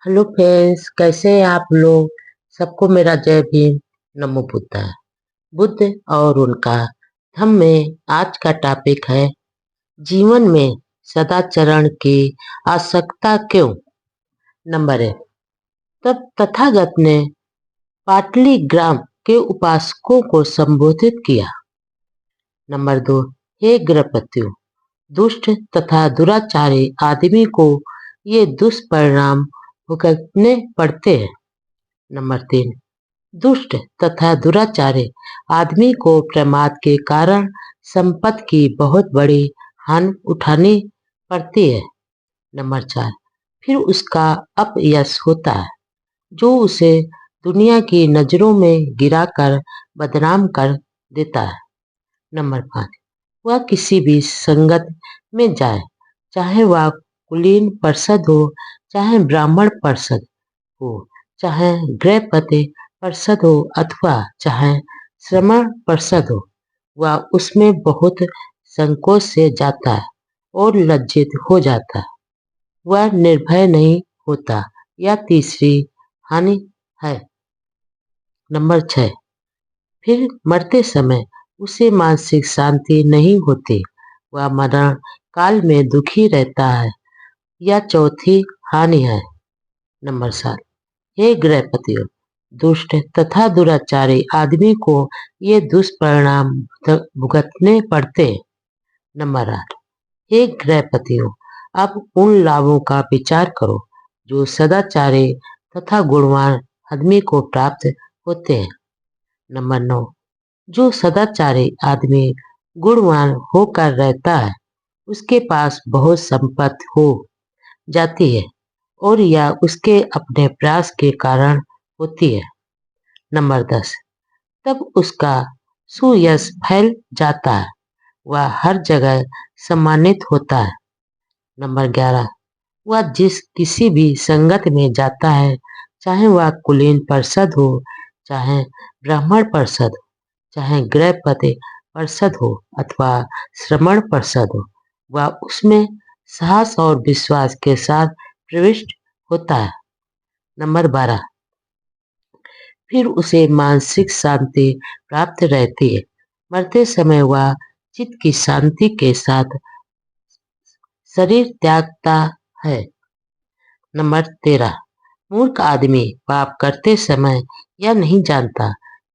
Hello friends, कैसे हैं आप लोग। सबको मेरा जय भीम। नमो बुद्धाय। बुद्ध और उनका धम्म में आज का टॉपिक है जीवन में सदाचरण की आवश्यकता क्यों। नंबर 1, तब तथागत ने पाटली ग्राम के उपासकों को संबोधित किया। नंबर 2, हे गृहपतियों, दुष्ट तथा दुराचारी आदमी को ये दुष्परिणाम भुगतने पड़ते हैं। नंबर 3, दुष्ट तथा दुराचारी आदमी को प्रमाद के कारण संपत्ति की बहुत बड़ी हानि उठानी पड़ती है। नंबर 4, फिर उसका अपयश होता है जो उसे दुनिया की नजरों में गिराकर बदनाम कर देता है। नंबर 5, वह किसी भी संगत में जाए, चाहे वह कुलीन परिषद हो, चाहे ब्राह्मण परिषद हो, चाहे गृहपति परिषद हो अथवा चाहे श्रमण परिषद हो, वह उसमें बहुत संकोच से जाता है और लज्जित हो जाता है। वह निर्भय नहीं होता। यह तीसरी हानि है। नंबर 6, फिर मरते समय उसे मानसिक शांति नहीं होती। वह मरण काल में दुखी रहता है। यह चौथी हानि है। नंबर 7, हे गृहपतियों, दुष्ट तथा दुराचारी आदमी को ये दुष्परिणाम भुगतने पड़ते। नंबर 8, हे गृहपतियों, अब उन लाभों का विचार करो जो सदाचारी तथा गुणवान आदमी को प्राप्त होते हैं। नंबर 9, जो सदाचारी आदमी गुणवान होकर रहता है, उसके पास बहुत संपत्ति हो जाती है और यह उसके अपने प्रयास के कारण होती है। नंबर 10, तब उसका सुयश फैल जाता है। वह हर जगह सम्मानित होता है। नंबर 11, वह जिस किसी भी संगत में जाता है, चाहे वह कुलीन परिषद हो, चाहे ब्राह्मण परिषद हो, चाहे गृहपति परिषद हो अथवा श्रमण परिषद हो, वह उसमें साहस और विश्वास के साथ प्रविष्ट होता है। नंबर 12, फिर उसे मानसिक शांति प्राप्त रहती है। मरते समय वह चित्त की शांति के साथ शरीर त्यागता है। नंबर 13, मूर्ख आदमी पाप करते समय यह नहीं जानता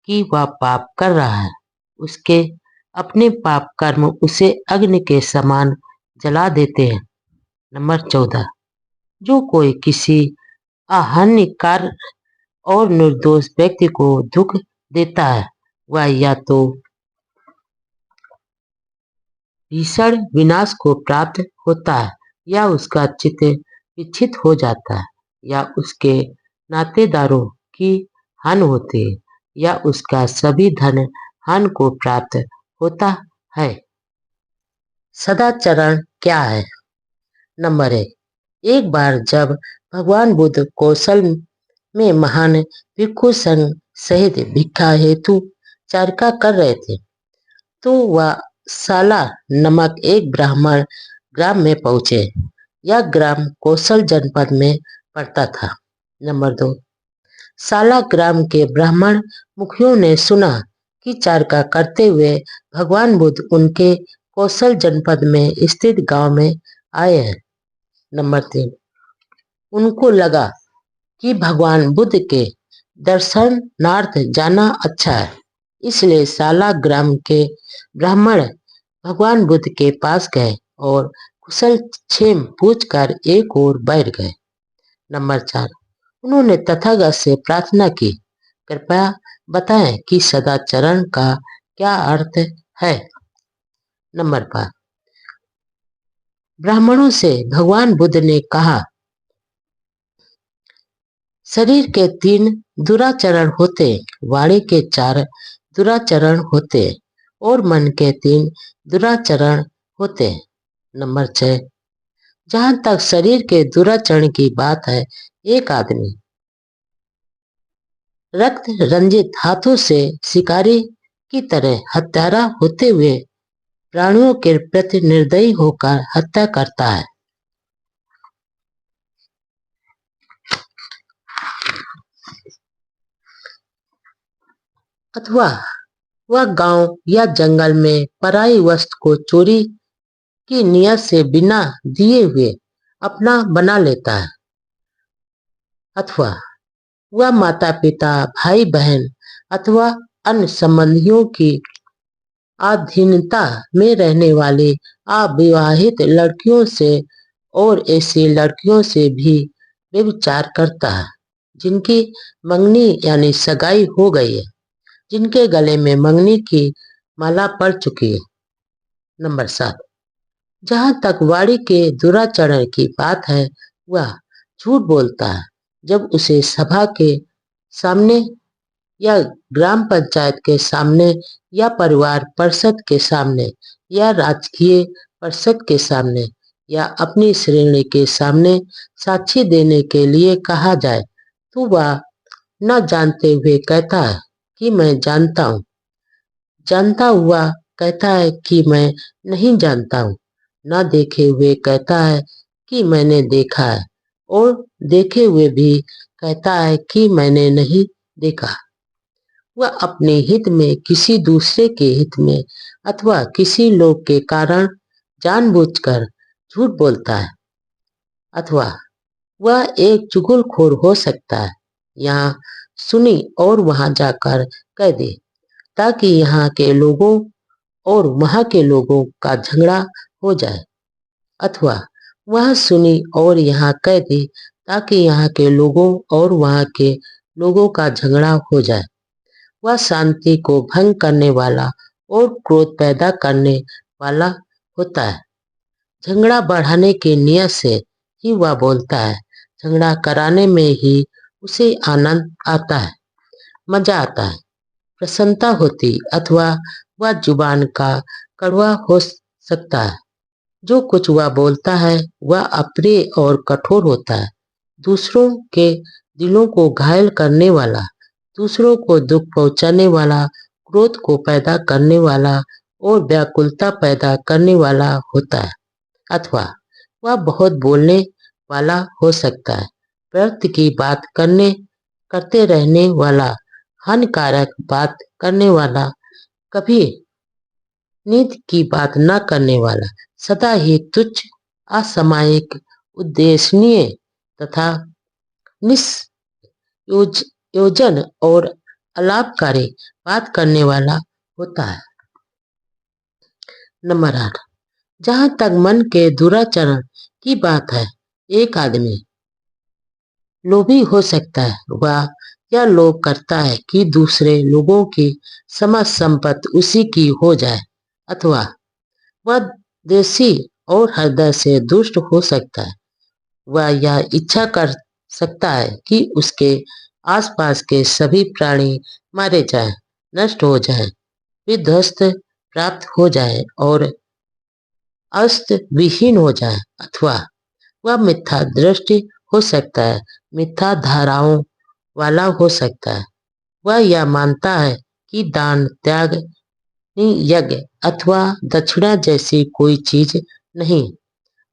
कि वह पाप कर रहा है। उसके अपने पाप कर्म उसे अग्नि के समान जला देते हैं। नंबर 14, जो कोई किसी अहानिकार और निर्दोष व्यक्ति को दुख देता है, वह या तो भीषण विनाश को प्राप्त होता है, या उसका चित्त विक्षिप्त हो जाता है, या उसके नातेदारों की हानि होती है, या उसका सभी धन हानि को प्राप्त होता है। सदाचरण क्या है। नंबर 1, एक बार जब भगवान बुद्ध कौशल में महान भिक्षु संघ सहित भिक्षा हेतु चर्चा कर रहे थे, तो वह साला नमक एक ब्राह्मण ग्राम में पहुंचे। यह ग्राम कौशल जनपद में पड़ता था। नंबर 2, साला ग्राम के ब्राह्मण मुखियों ने सुना कि चर्चा करते हुए भगवान बुद्ध उनके कौशल जनपद में स्थित गांव में आए हैं। नंबर 3, उनको लगा कि भगवान बुद्ध के दर्शनार्थ जाना अच्छा है, इसलिए साला ग्राम के ब्राह्मण भगवान बुद्ध के पास गए और कुशल क्षेम पूछकर एक ओर बैठ गए। नंबर 4, उन्होंने तथागत से प्रार्थना की, कृपया बताएं कि सदाचरण का क्या अर्थ है। नंबर 5, ब्राह्मणों से भगवान बुद्ध ने कहा, शरीर के 3 दुराचरण होते, वाणी के 4 दुराचरण होते और मन के 3 दुराचरण होते। नंबर 6, जहां तक शरीर के दुराचरण की बात है, एक आदमी रक्त रंजित हाथों से शिकारी की तरह हत्यारा होते हुए प्राणियों के प्रति निर्दयी होकर हत्या करता है। अथवा वह गांव या जंगल में पराई वस्तु को चोरी की नियत से बिना दिए हुए अपना बना लेता है। अथवा वह माता पिता, भाई बहन अथवा अन्य संबंधियों की अधीनता में रहने वाले अविवाहित लड़कियों से और ऐसी लड़कियों से भी व्यभिचार करता है जिनकी मंगनी यानी सगाई हो गई है, जिनके गले में मंगनी की माला पड़ चुकी है। नंबर 7, जहां तक वाणी के दुराचरण की बात है, वह झूठ बोलता है जब उसे सभा के सामने या ग्राम पंचायत के सामने या परिवार परिषद के सामने या राजकीय परिषद के सामने या अपनी श्रेणी के सामने साक्षी देने के लिए कहा जाए तो वह न जानते हुए कहता है कि मैं जानता हूँ, जानता हुआ कहता है कि मैं नहीं जानता हूँ, न देखे हुए कहता है कि मैंने देखा है और देखे हुए भी कहता है कि मैंने नहीं देखा। वह अपने हित में किसी दूसरे के हित में अथवा किसी लोग के कारण जानबूझकर झूठ बोलता है। अथवा वह एक चुगलखोर हो सकता है, यहाँ सुनी और वहां जाकर कह दे ताकि यहाँ के लोगों और वहां के लोगों का झगड़ा हो जाए। अथवा वह सुनी और यहाँ कह दे ताकि यहाँ के लोगों और वहां के लोगों का झगड़ा हो जाए। वह शांति को भंग करने वाला और क्रोध पैदा करने वाला होता है। झगड़ा बढ़ाने की नियत से ही वह बोलता है। झगड़ा कराने में ही उसे आनंद आता है, मजा आता है, प्रसन्नता होती अथवा वह जुबान का कड़वा हो सकता है। जो कुछ वह बोलता है वह अप्रिय और कठोर होता है, दूसरों के दिलों को घायल करने वाला, दूसरों को दुख पहुंचाने वाला, क्रोध को पैदा करने वाला और व्याकुलता पैदा करने वाला होता है। अथवा वह बहुत बोलने वाला हो सकता है, व्यर्थ की बात करते रहने वाला, हानिकारक बात करने वाला, कभी नीति की न करने वाला, सदा ही तुच्छ, असामयिक, उद्देश्यहीन तथा निष्प्रयोजन और अलाभकारी बात करने वाला होता है। नंबर 8, जहां तक मन के दुराचरण की बात है, एक आदमी लोभी हो सकता है। वह यह लोभ करता है कि दूसरे लोगों की समस्त संपत्ति उसी की हो जाए। अथवा वह देशी और हृदय से दुष्ट हो सकता है। वह यह इच्छा कर सकता है कि उसके आसपास के सभी प्राणी मारे जाएं, नष्ट हो जाएं, विध्वस्त प्राप्त हो जाएं और अस्त विहीन हो जाएं। अथवा वह मिथ्या दृष्टि हो सकता है, मिथ्या धाराओं वाला हो सकता है। वह यह मानता है कि दान, त्याग, यज्ञ अथवा दक्षिणा जैसी कोई चीज नहीं,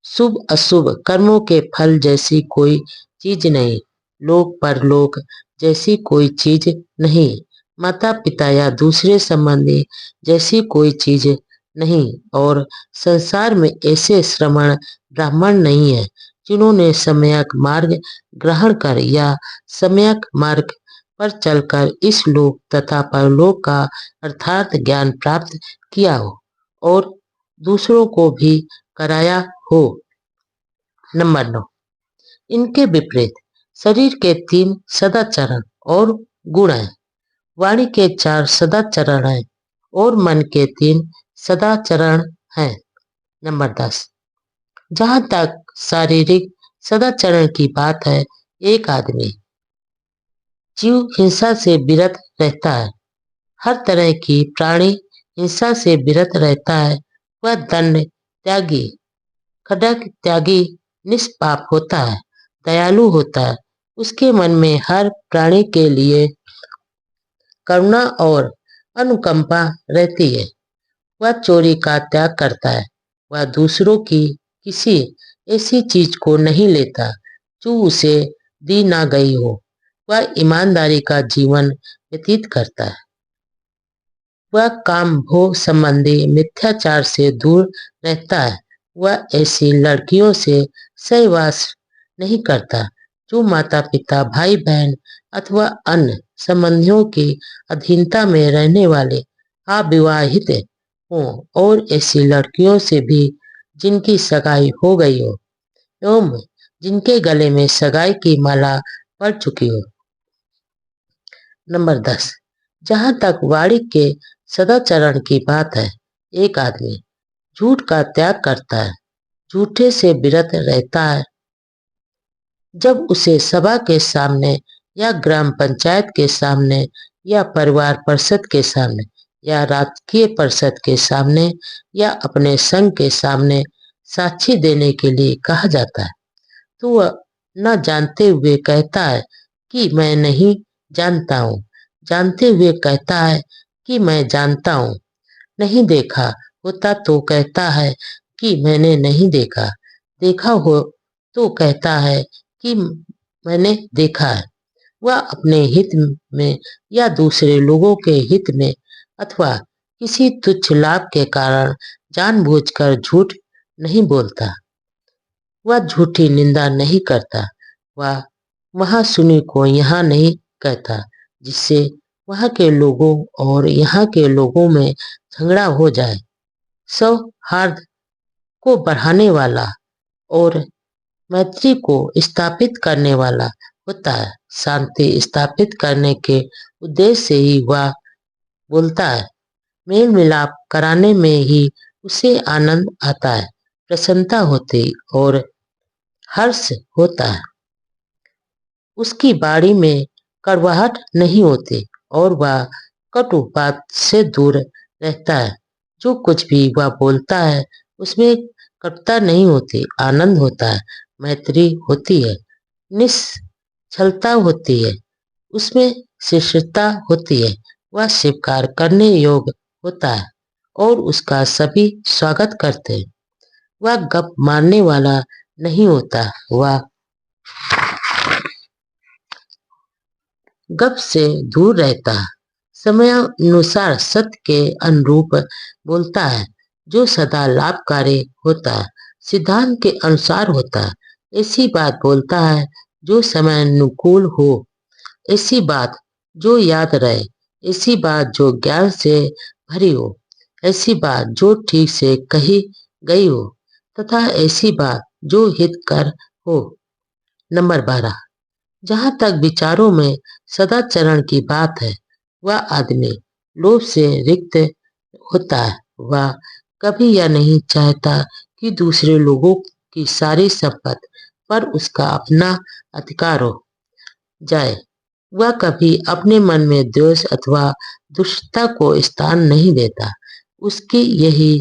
शुभ अशुभ कर्मों के फल जैसी कोई चीज नहीं, लोक परलोक जैसी कोई चीज नहीं, माता पिता या दूसरे संबंधी जैसी कोई चीज नहीं और संसार में ऐसे श्रमण ब्राह्मण नहीं है जिन्होंने सम्यक मार्ग ग्रहण कर या सम्यक मार्ग पर चलकर इस लोक तथा परलोक का अर्थात ज्ञान प्राप्त किया हो और दूसरों को भी कराया हो। नंबर 9, इनके विपरीत शरीर के 3 सदाचरण और गुण हैं, वाणी के 4 सदाचरण हैं और मन के 3 सदाचरण हैं। नंबर 10, जहां तक शारीरिक सदाचरण की बात है, एक आदमी जीव हिंसा से विरत रहता है, हर तरह की प्राणी हिंसा से विरत रहता है। वह दंड त्यागी, खड्ग त्यागी, निष्पाप होता है, दयालु होता है। उसके मन में हर प्राणी के लिए करुणा और अनुकंपा रहती है। वह चोरी का त्याग करता है। वह दूसरों की किसी ऐसी चीज को नहीं लेता जो उसे दी ना गई हो। वह ईमानदारी का जीवन व्यतीत करता है। वह काम भोग संबंधी मिथ्याचार से दूर रहता है। वह ऐसी लड़कियों से सहवास नहीं करता जो माता पिता, भाई बहन अथवा अन्य संबंधियों की अधीनता में रहने वाले अविवाहित हों, और ऐसी लड़कियों से भी जिनकी सगाई हो गई हो एवं जिनके गले में सगाई की माला पड़ चुकी हो। नंबर 10, जहां तक वाणी के सदाचरण की बात है, एक आदमी झूठ का त्याग करता है, झूठे से विरत रहता है जब उसे सभा के सामने या ग्राम पंचायत के सामने या परिवार परिषद के सामने या राजकीय परिषद के सामने या अपने संघ के सामने साक्षी देने के लिए कहा जाता है, तो वह न जानते हुए कहता है कि मैं नहीं जानता हूँ, जानते हुए कहता है कि मैं जानता हूँ, नहीं देखा होता तो कहता है कि मैंने नहीं देखा, देखा हो तो कहता है कि मैंने देखा है। वह अपने हित में या दूसरे लोगों के हित में अथवा किसी तुच्छ लाभ के कारण जानबूझकर झूठ नहीं बोलता। वह झूठी निंदा नहीं करता। वह वहां सुनी को यहाँ नहीं कहता, जिससे वहां के लोगों और यहाँ के लोगों में झगड़ा हो जाए। सौहार्द को बढ़ाने वाला और मैत्री को स्थापित करने वाला होता है। शांति स्थापित करने के उद्देश्य से ही वह बोलता है। मेल मिलाप कराने में ही उसे आनंद आता है, प्रसन्नता होती और हर्ष होता है। उसकी बाड़ी में कड़वाहट नहीं होती और वह कटु बात से दूर रहता है। जो कुछ भी वह बोलता है उसमें कटुता नहीं होती, आनंद होता है, मैत्री होती है, निश्चलता होती है, उसमें शिष्टता होती है। वह स्वीकार करने योग्य होता है और उसका सभी स्वागत करते हैं। वह गप मारने वाला नहीं होता, वह गप से दूर रहता है। समयानुसार सत्य के अनुरूप बोलता है, जो सदा लाभकारी होता है, सिद्धांत के अनुसार होता है। ऐसी बात बोलता है जो समयानुकूल हो, ऐसी बात जो याद रहे, ऐसी बात जो ज्ञान से भरी हो, ऐसी बात जो ठीक से कही गई हो तथा ऐसी बात जो हितकर हो। नंबर 12, जहां तक विचारों में सदाचरण की बात है, वह आदमी लोभ से रिक्त होता है। वह कभी यह नहीं चाहता कि दूसरे लोगों की सारी संपत्ति पर उसका अपना अधिकार हो जाए। वह कभी अपने मन में द्वेष अथवा दुष्टता को स्थान नहीं देता। उसकी यही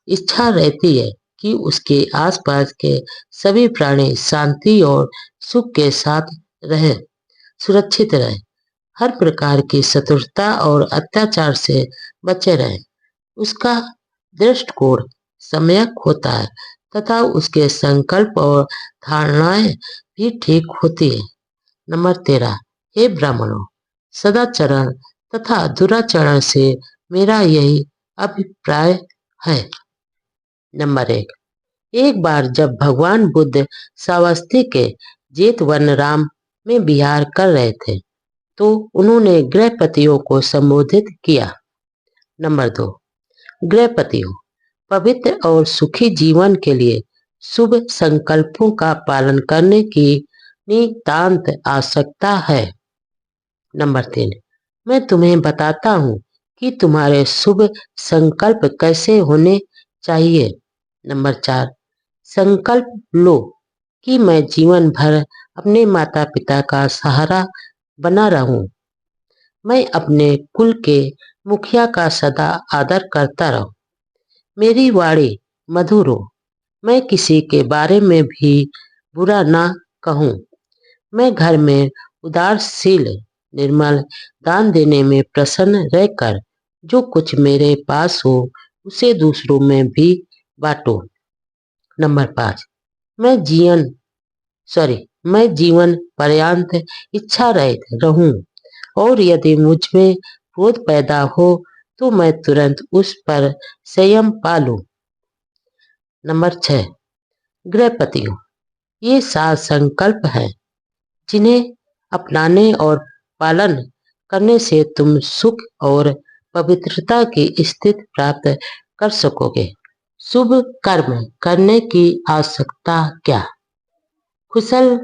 इच्छा रहती है कि उसके आसपास के सभी प्राणी शांति और सुख के साथ रहे, सुरक्षित रहे, हर प्रकार की शत्रुता और अत्याचार से बचे रहे। उसका दृष्टिकोण सम्यक होता है तथा उसके संकल्प और धारणाएं भी ठीक होती है। नंबर 13, हे ब्राह्मणों, सदाचरण तथा दुराचरण से मेरा यही अभिप्राय है। नंबर 1, एक बार जब भगवान बुद्ध श्रावस्ती के जेतवनराम में विहार कर रहे थे, तो उन्होंने गृहपतियों को संबोधित किया। नंबर 2, गृहपतियों, पवित्र और सुखी जीवन के लिए शुभ संकल्पों का पालन करने की नितांत आवश्यकता है। नंबर 3, मैं तुम्हें बताता हूँ कि तुम्हारे शुभ संकल्प कैसे होने चाहिए। नंबर 4, संकल्प लो कि मैं जीवन भर अपने माता पिता का सहारा बना रहूं, मैं अपने कुल के मुखिया का सदा आदर करता रहूं, मेरी वाणी मधुर हो, मैं किसी के बारे में भी बुरा ना कहूं, मैं घर में उदारशील निर्मल दान देने में प्रसन्न रहकर जो कुछ मेरे पास हो उसे दूसरों में भी बांटो। नंबर 5, मैं जीवन पर्यंत इच्छा रहित रहूं और यदि मुझ में क्रोध पैदा हो तो मैं तुरंत उस पर संयम पालूं। नंबर 6, गृहपतियों। ये 7 संकल्प हैं जिन्हें अपनाने और पालन करने से तुम सुख और पवित्रता की स्थिति प्राप्त कर सकोगे। शुभ कर्म करने की आवश्यकता क्या? कुशल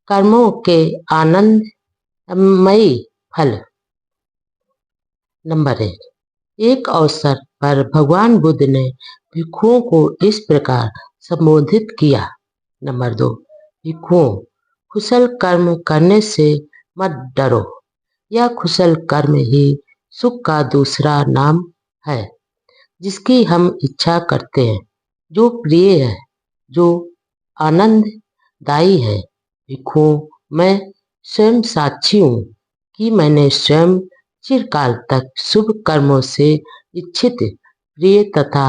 कर्मों के आनंदमयी फल। नंबर 1, एक अवसर पर भगवान बुद्ध ने भिक्षुओं को इस प्रकार संबोधित किया। नंबर 2, भिक्षुओं, कुशल कर्म करने से मत डरो। यह कुशल कर्म ही सुख का दूसरा नाम है, जिसकी हम इच्छा करते हैं, जो प्रिय है, जो आनंददायी है। भिक्षुओं, मैं स्वयं साक्षी हूँ कि मैंने स्वयं चिरकाल तक शुभ कर्मों से इच्छित प्रिय तथा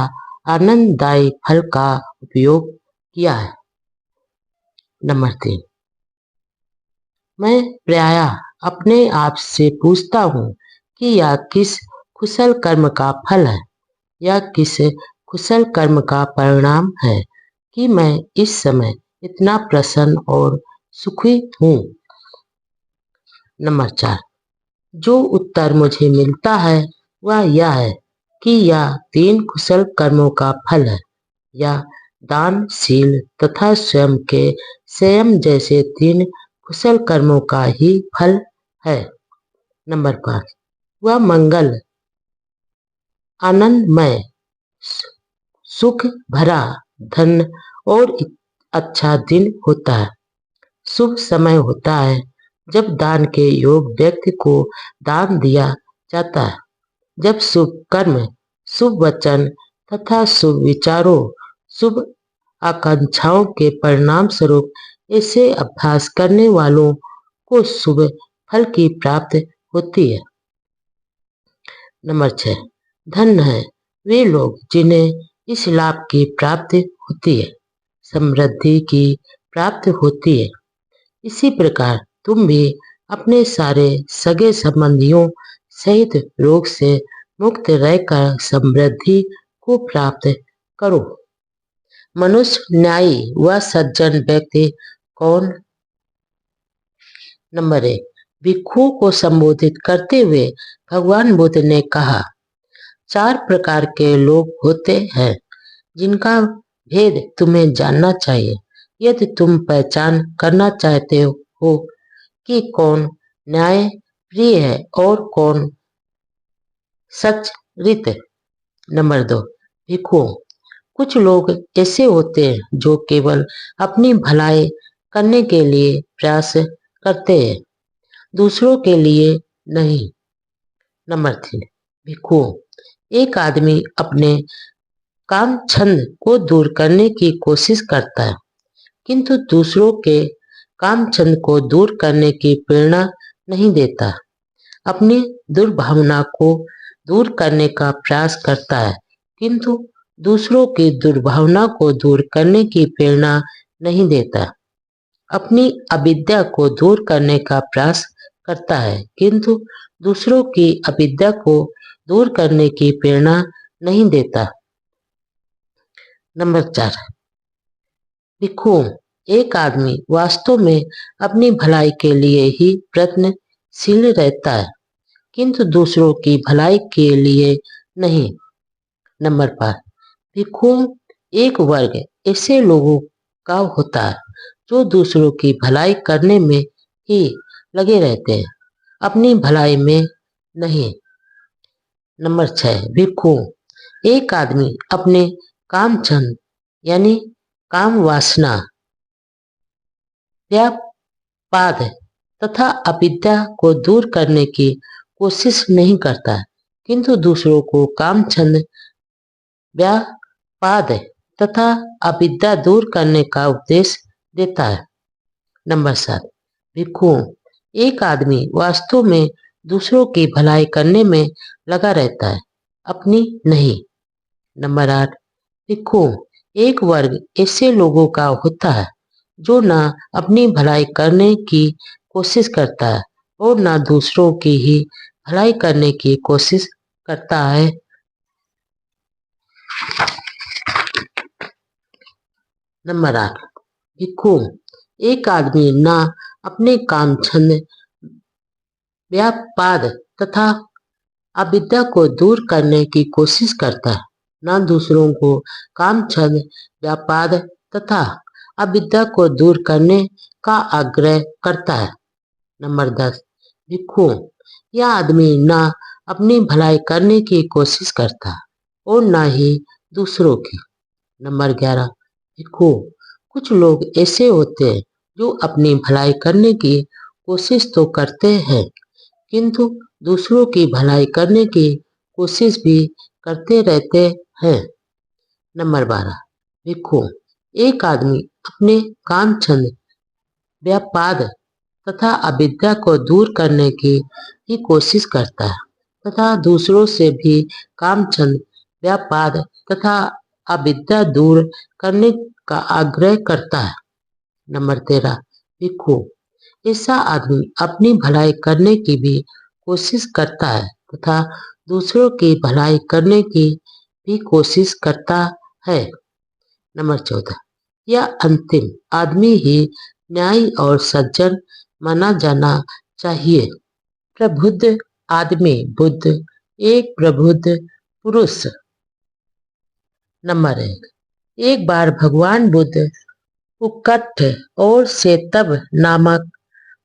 आनंददायी फल का उपयोग किया है। नंबर 3, मैं प्रायः अपने आप से पूछता हूँ कि यह किस कुशल कर्म का फल है, यह किस कुशल कर्म का परिणाम है कि मैं इस समय इतना प्रसन्न और सुखी हूँ। नंबर 4, जो उत्तर मुझे मिलता है वह यह है कि यह 3 कुशल कर्मों का फल है। यह दान, शील तथा स्वयं के संयम जैसे 3 कुशल कर्मों का ही फल है। नंबर 5, वह मंगल, आनंदमय, सुख भरा, धन और अच्छा दिन होता है। शुभ समय होता है जब दान के योग व्यक्ति को दान दिया जाता है, जब शुभ कर्म, शुभ वचन तथा शुभ विचारों, शुभ आकांक्षाओं के परिणाम स्वरूप ऐसे अभ्यास करने वालों को शुभ फल की प्राप्ति होती है। नंबर 6, धन्य है वे लोग जिन्हें इस लाभ की प्राप्ति होती है, समृद्धि की प्राप्ति होती है। इसी प्रकार तुम भी अपने सारे सगे संबंधियों सहित रोग से मुक्त रहकर समृद्धि को प्राप्त करो। मनुष्य न्यायी व सज्जन व्यक्ति कौन? नंबर 1, भिक्षुओं को संबोधित करते हुए भगवान बुद्ध ने कहा, 4 प्रकार के लोग होते हैं जिनका भेद तुम्हें जानना चाहिए। यदि तुम पहचान करना चाहते हो कि कौन न्याय प्रिय है और कौन सच्चरित्र। नंबर 2, भिक्षुओं, कुछ लोग ऐसे होते हैं जो केवल अपनी भलाई करने के लिए प्रयास करते हैं, दूसरों के लिए नहीं। नंबर 3, भिक्षुओं, एक आदमी अपने काम छंद को दूर करने की कोशिश करता है, किंतु दूसरों के काम छंद को दूर करने की प्रेरणा नहीं देता। अपनी दुर्भावना को दूर करने का प्रयास करता है, किंतु दूसरों की दुर्भावना को दूर करने की प्रेरणा नहीं देता। अपनी अविद्या को दूर करने का प्रयास करता है, किंतु दूसरों की अविद्या को दूर करने की प्रेरणा नहीं देता। नंबर 4, भिक्षुओं, एक आदमी वास्तव में अपनी भलाई के लिए ही प्रयत्नशील रहता है, किंतु दूसरों की भलाई के लिए नहीं। नंबर 5, भिक्षुओं, एक वर्ग ऐसे लोगों का होता है जो दूसरों की भलाई करने में ही लगे रहते हैं, अपनी भलाई में नहीं। नंबर 6, भिक्षुओं, एक आदमी अपने काम छंद यानी काम वासना, व्यापाद तथा अविद्या को दूर करने की कोशिश नहीं करता, किंतु दूसरों को काम छंद, व्यापाद तथा अविद्या दूर करने का उपदेश देता है। नंबर 7, भिक्षुओं, एक आदमी वास्तव में दूसरों की भलाई करने में लगा रहता है, अपनी नहीं। नंबर 8, भिक्षुओं, एक वर्ग ऐसे लोगों का होता है जो ना अपनी भलाई करने की कोशिश करता है और ना दूसरों की ही भलाई करने की कोशिश करता है। नंबर 8, भिक्खु। एक आदमी ना अपने काम छंद, व्यापाद तथा अविद्या को दूर करने की कोशिश करता है, न दूसरों को काम छंद, व्यापाद तथा अविद्या को दूर करने का आग्रह करता है। नंबर 10, भिक्खु। यह आदमी न अपनी भलाई करने की कोशिश करता और न ही दूसरों की। नंबर 11, भिक्खु। कुछ लोग ऐसे होते हैं जो अपनी भलाई करने की कोशिश तो करते हैं किंतु दूसरों की भलाई करने की कोशिश भी करते रहते हैं। नंबर 12, भिक्खु। एक आदमी अपने काम छंद, व्यापाद तथा अविद्या को दूर करने की ही कोशिश करता है तथा दूसरों से भी काम छंद, व्यापाद तथा अविद्या दूर करने का आग्रह करता है। नंबर 13, भिक्खु। ऐसा आदमी अपनी भलाई करने की भी कोशिश करता है तथा दूसरों की भलाई करने की भी कोशिश करता है। नंबर 14, यह अंतिम आदमी ही न्यायी और सज्जन माना जाना चाहिए। प्रबुद्ध आदमी बुद्ध, एक प्रबुद्ध पुरुष। नंबर 1, एक बार भगवान बुद्ध उक्कठ और सेतब नामक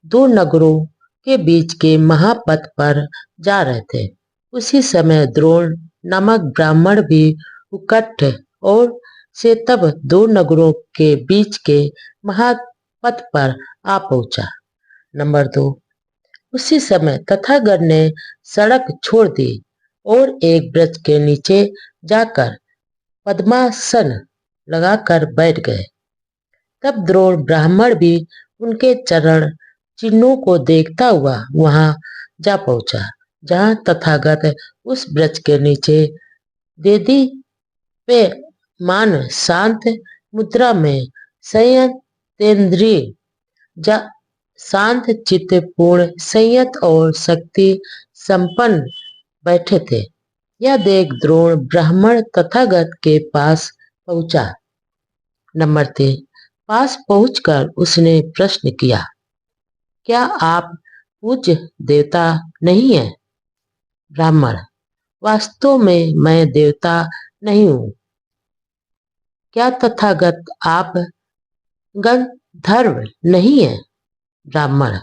2 नगरों के बीच के महापथ पर जा रहे थे। उसी समय द्रोण नामक ब्राह्मण भी उक्कठ और सेतब 2 नगरों के बीच के महापथ पर आ पहुंचा। नंबर 2, उसी समय तथागत ने सड़क छोड़ दी और एक वृक्ष के नीचे जाकर पद्मासन लगाकर बैठ गए। तब द्रोण ब्राह्मण भी उनके चरण चिन्हों को देखता हुआ वहां जा पहुंचा जहां तथागत उस वृक्ष के नीचे वेदी पे मान शांत मुद्रा में संयतेंद्रिय शांत चित्त पूर्ण संयत और शक्ति संपन्न बैठे थे। यह देख द्रोण ब्राह्मण तथागत के पास पहुंचा। नंबर 3, पास पहुंचकर उसने प्रश्न किया, क्या आप पूज्य देवता नहीं हैं? ब्राह्मण, वास्तव में मैं देवता नहीं हूं। क्या तथागत आप गंधर्व नहीं हैं? ब्राह्मण,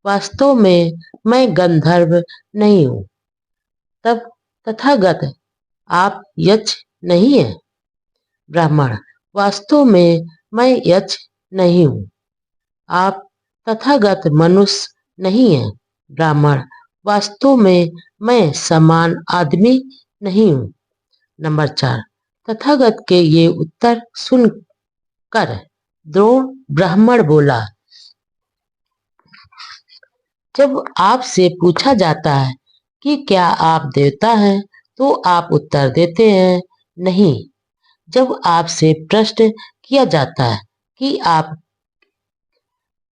वास्तव में मैं गंधर्व नहीं हूं। तब तथागत आप यक्ष नहीं हैं? ब्राह्मण, वास्तव में मैं यक्ष नहीं हूं। आप तथागत मनुष्य नहीं हैं? ब्राह्मण, वास्तव में मैं समान आदमी नहीं हूं। नंबर 4, तथागत के ये उत्तर सुनकर द्रोण ब्राह्मण बोला, जब आपसे पूछा जाता है कि क्या आप देवता हैं तो आप उत्तर देते हैं नहीं। जब आपसे प्रश्न किया जाता है कि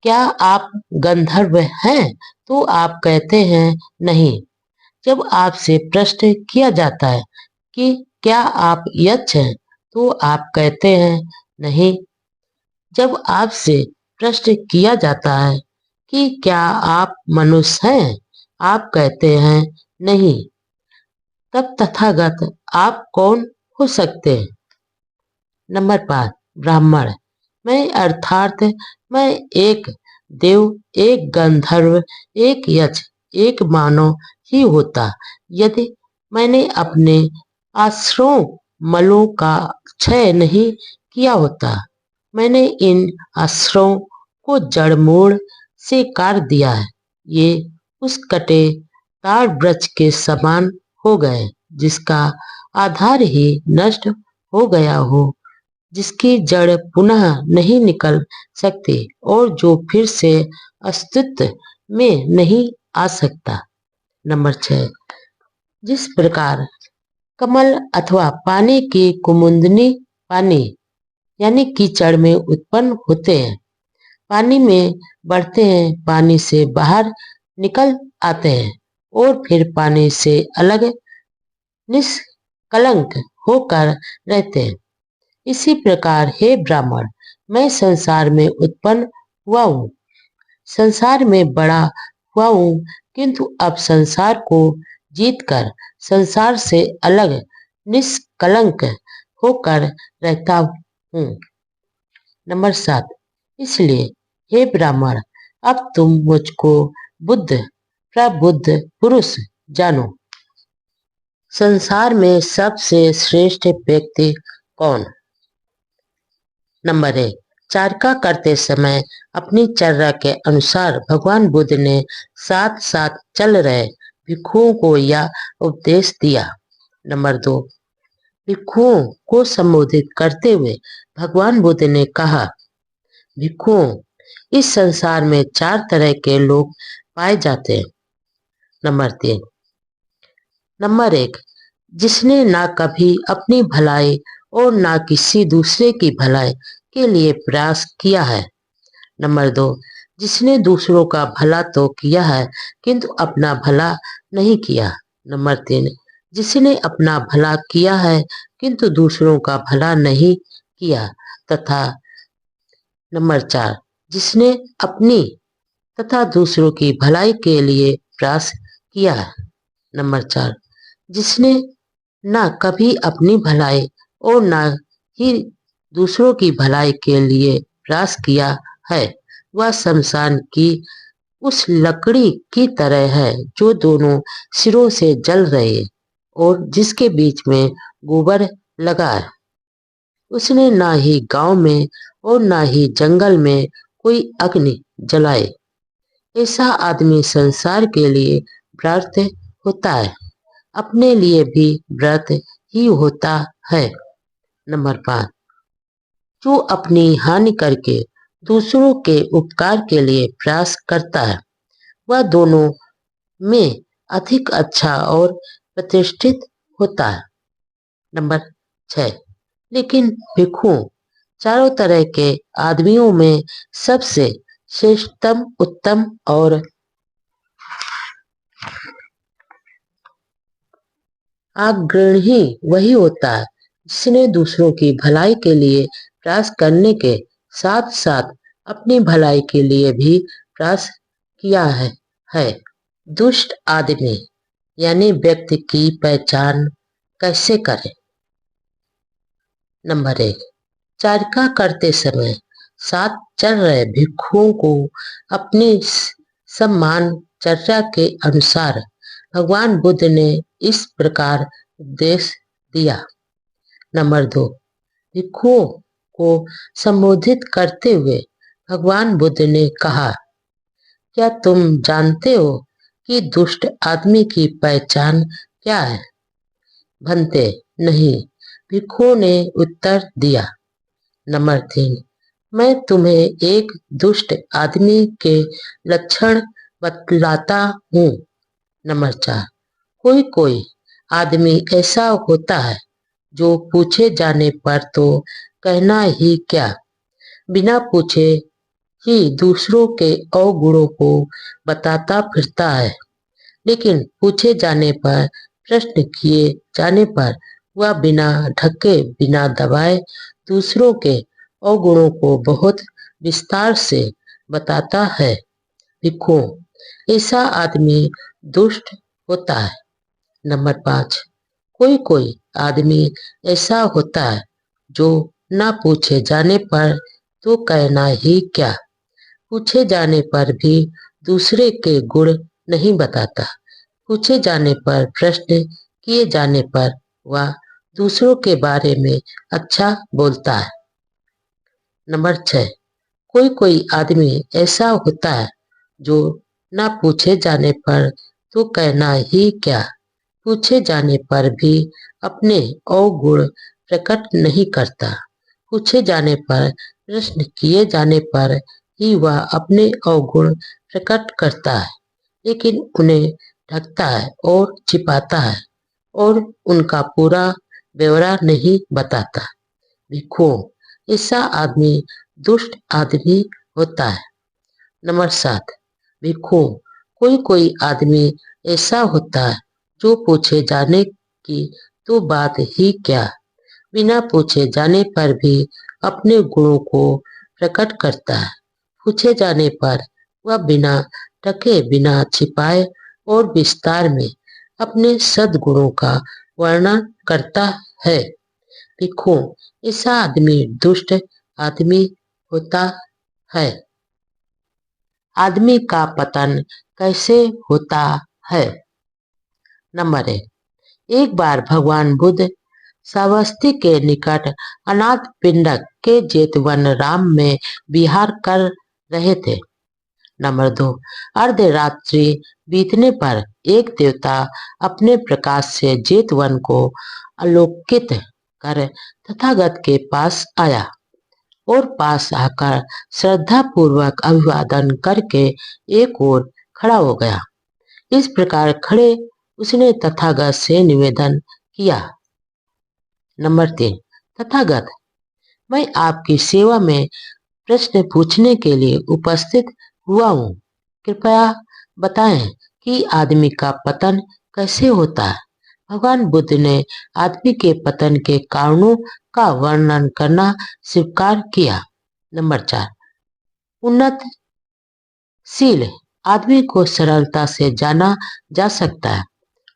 क्या आप गंधर्व हैं तो आप कहते हैं नहीं। जब आपसे प्रश्न किया जाता है कि क्या आप यक्ष हैं तो आप कहते हैं नहीं। जब आपसे प्रश्न किया जाता है कि क्या आप मनुष्य हैं, आप कहते हैं नहीं। तब तथागत आप कौन हो सकते हैं? नंबर 5, ब्राह्मण, मैं अर्थात मैं एक देव, एक गंधर्व, एक यक्ष, एक मानव ही होता यदि मैंने अपने आश्रयों मलों का क्षय नहीं किया होता। मैंने इन आश्रयों को जड़ मूल से काट दिया है। ये उस कटे ताड़ वृक्ष के समान हो गए जिसका आधार ही नष्ट हो गया हो, जिसकी जड़ पुनः नहीं निकल सकती और जो फिर से अस्तित्व में नहीं आ सकता। नंबर 6, जिस प्रकार कमल अथवा पानी की कुमुदनी पानी यानी कीचड़ में उत्पन्न होते हैं, पानी में बढ़ते हैं, पानी से बाहर निकल आते हैं और फिर पानी से अलग निष्कलंक होकर रहते हैं। इसी प्रकार हे ब्राह्मण, मैं संसार में उत्पन्न हुआ हूँ, संसार में बड़ा हुआ हूँ, किंतु अब संसार को जीतकर संसार से अलग निष्कलंक होकर रहता हूँ। नंबर 7, इसलिए हे ब्राह्मण, अब तुम मुझको बुद्ध प्रबुद्ध पुरुष जानो। संसार में सबसे श्रेष्ठ व्यक्ति कौन? नंबर 1, चारका करते समय अपनी चर्या के अनुसार भगवान बुद्ध ने साथ साथ चल रहे भिक्षुओं को यह उपदेश दिया। नंबर 2, भिक्षुओं को संबोधित करते हुए भगवान बुद्ध ने कहा, भिक्षुओं, इस संसार में 4 तरह के लोग पाए जाते हैं। नंबर 3, नंबर 1, जिसने ना कभी अपनी भलाई और ना किसी दूसरे की भलाई के लिए प्रयास किया है। नंबर 2, जिसने दूसरों का भला तो किया है किंतु अपना भला नहीं किया। नंबर 3, जिसने अपना भला किया है किंतु दूसरों का भला नहीं किया। तथा नंबर 4, जिसने अपनी तथा दूसरों की भलाई के लिए प्रयास किया है। नंबर 4, जिसने ना कभी अपनी भलाई और ना ही दूसरों की भलाई के लिए प्रयास किया है, वह शमशान की उस लकड़ी की तरह है जो दोनों सिरों से जल रही है और जिसके बीच में गोबर लगा है। उसने ना ही गांव में और ना ही जंगल में कोई अग्नि जलाई। ऐसा आदमी संसार के लिए व्रत होता है, अपने लिए भी व्रत ही होता है। नंबर 5, जो अपनी हानि करके दूसरों के उपकार के लिए प्रयास करता है, वह दोनों में अधिक अच्छा और प्रतिष्ठित होता है। नंबर 6, लेकिन भिक्षुओं, चारों तरह के आदमियों में सबसे श्रेष्ठतम, उत्तम और अग्रणी वही होता है जिसने दूसरों की भलाई के लिए प्रयास करने के साथ साथ अपनी भलाई के लिए भी प्रयास किया है। दुष्ट आदमी यानी व्यक्ति की पहचान कैसे करें? नंबर 1, चारिका करते समय साथ चल रहे भिक्षुओं को अपनी सम्मान चर्चा के अनुसार भगवान बुद्ध ने इस प्रकार उपदेश दिया। नंबर 2, भिक्षुओं को संबोधित करते हुए भगवान बुद्ध ने कहा, क्या तुम जानते हो कि दुष्ट आदमी की पहचान क्या है? भंते, नहीं, भिक्षुओं ने उत्तर दिया। नंबर 3, मैं तुम्हें एक दुष्ट आदमी के लक्षण बतलाता हूँ। नंबर 4, कोई कोई आदमी ऐसा होता है जो पूछे जाने पर तो कहना ही क्या, बिना पूछे ही दूसरों के अवगुणों को बताता फिरता है, लेकिन पूछे जाने पर, प्रश्न किए जाने पर वह बिना ढके बिना दबाए दूसरों के अवगुणों को बहुत विस्तार से बताता है। भिक्षुओं, ऐसा आदमी दुष्ट होता है। नंबर 5, कोई कोई आदमी ऐसा होता है जो ना पूछे जाने पर तो कहना ही क्या, पूछे जाने पर भी दूसरे के गुण नहीं बताता, पूछे जाने पर, प्रश्न किए जाने पर वह दूसरों के बारे में अच्छा बोलता है। नंबर 6, कोई कोई आदमी ऐसा होता है जो ना पूछे जाने पर तो कहना ही क्या, पूछे जाने पर भी अपने अवगुण प्रकट नहीं करता, पूछे जाने पर, प्रश्न किए जाने पर ही वह अपने अवगुण प्रकट करता है, लेकिन उन्हें ढकता है और छिपाता है और उनका पूरा ब्यौरा नहीं बताता। भिक्षुओं, ऐसा आदमी दुष्ट आदमी होता है। नंबर 7, भिक्षुओं, कोई कोई आदमी ऐसा होता है जो पूछे जाने की तो बात ही क्या, बिना पूछे जाने पर भी अपने गुणों को प्रकट करता है। पूछे जाने पर वह बिना ढके, बिना छिपाए और विस्तार में अपने सद्गुणों का वर्णन करता है। देखो, ऐसा आदमी दुष्ट आदमी होता है। आदमी का पतन कैसे होता है? नंबर 1, एक बार भगवान बुद्ध श्रावस्ती के निकट अनाथ पिंडक के जेतवन राम में विहार कर रहे थे। नंबर 2, अर्धरात्रि बीतने पर एक देवता अपने प्रकाश से जेतवन को आलोकित कर तथागत के पास आया और पास आकर श्रद्धा पूर्वक अभिवादन करके एक ओर खड़ा हो गया। इस प्रकार खड़े उसने तथागत से निवेदन किया। नंबर 3, तथागत, मैं आपकी सेवा में प्रश्न पूछने के लिए उपस्थित हुआ हूँ। कृपया बताएं कि आदमी का पतन कैसे होता है। भगवान बुद्ध ने आदमी के पतन के कारणों का वर्णन करना स्वीकार किया। नंबर 4, उन्नतशील आदमी को सरलता से जाना जा सकता है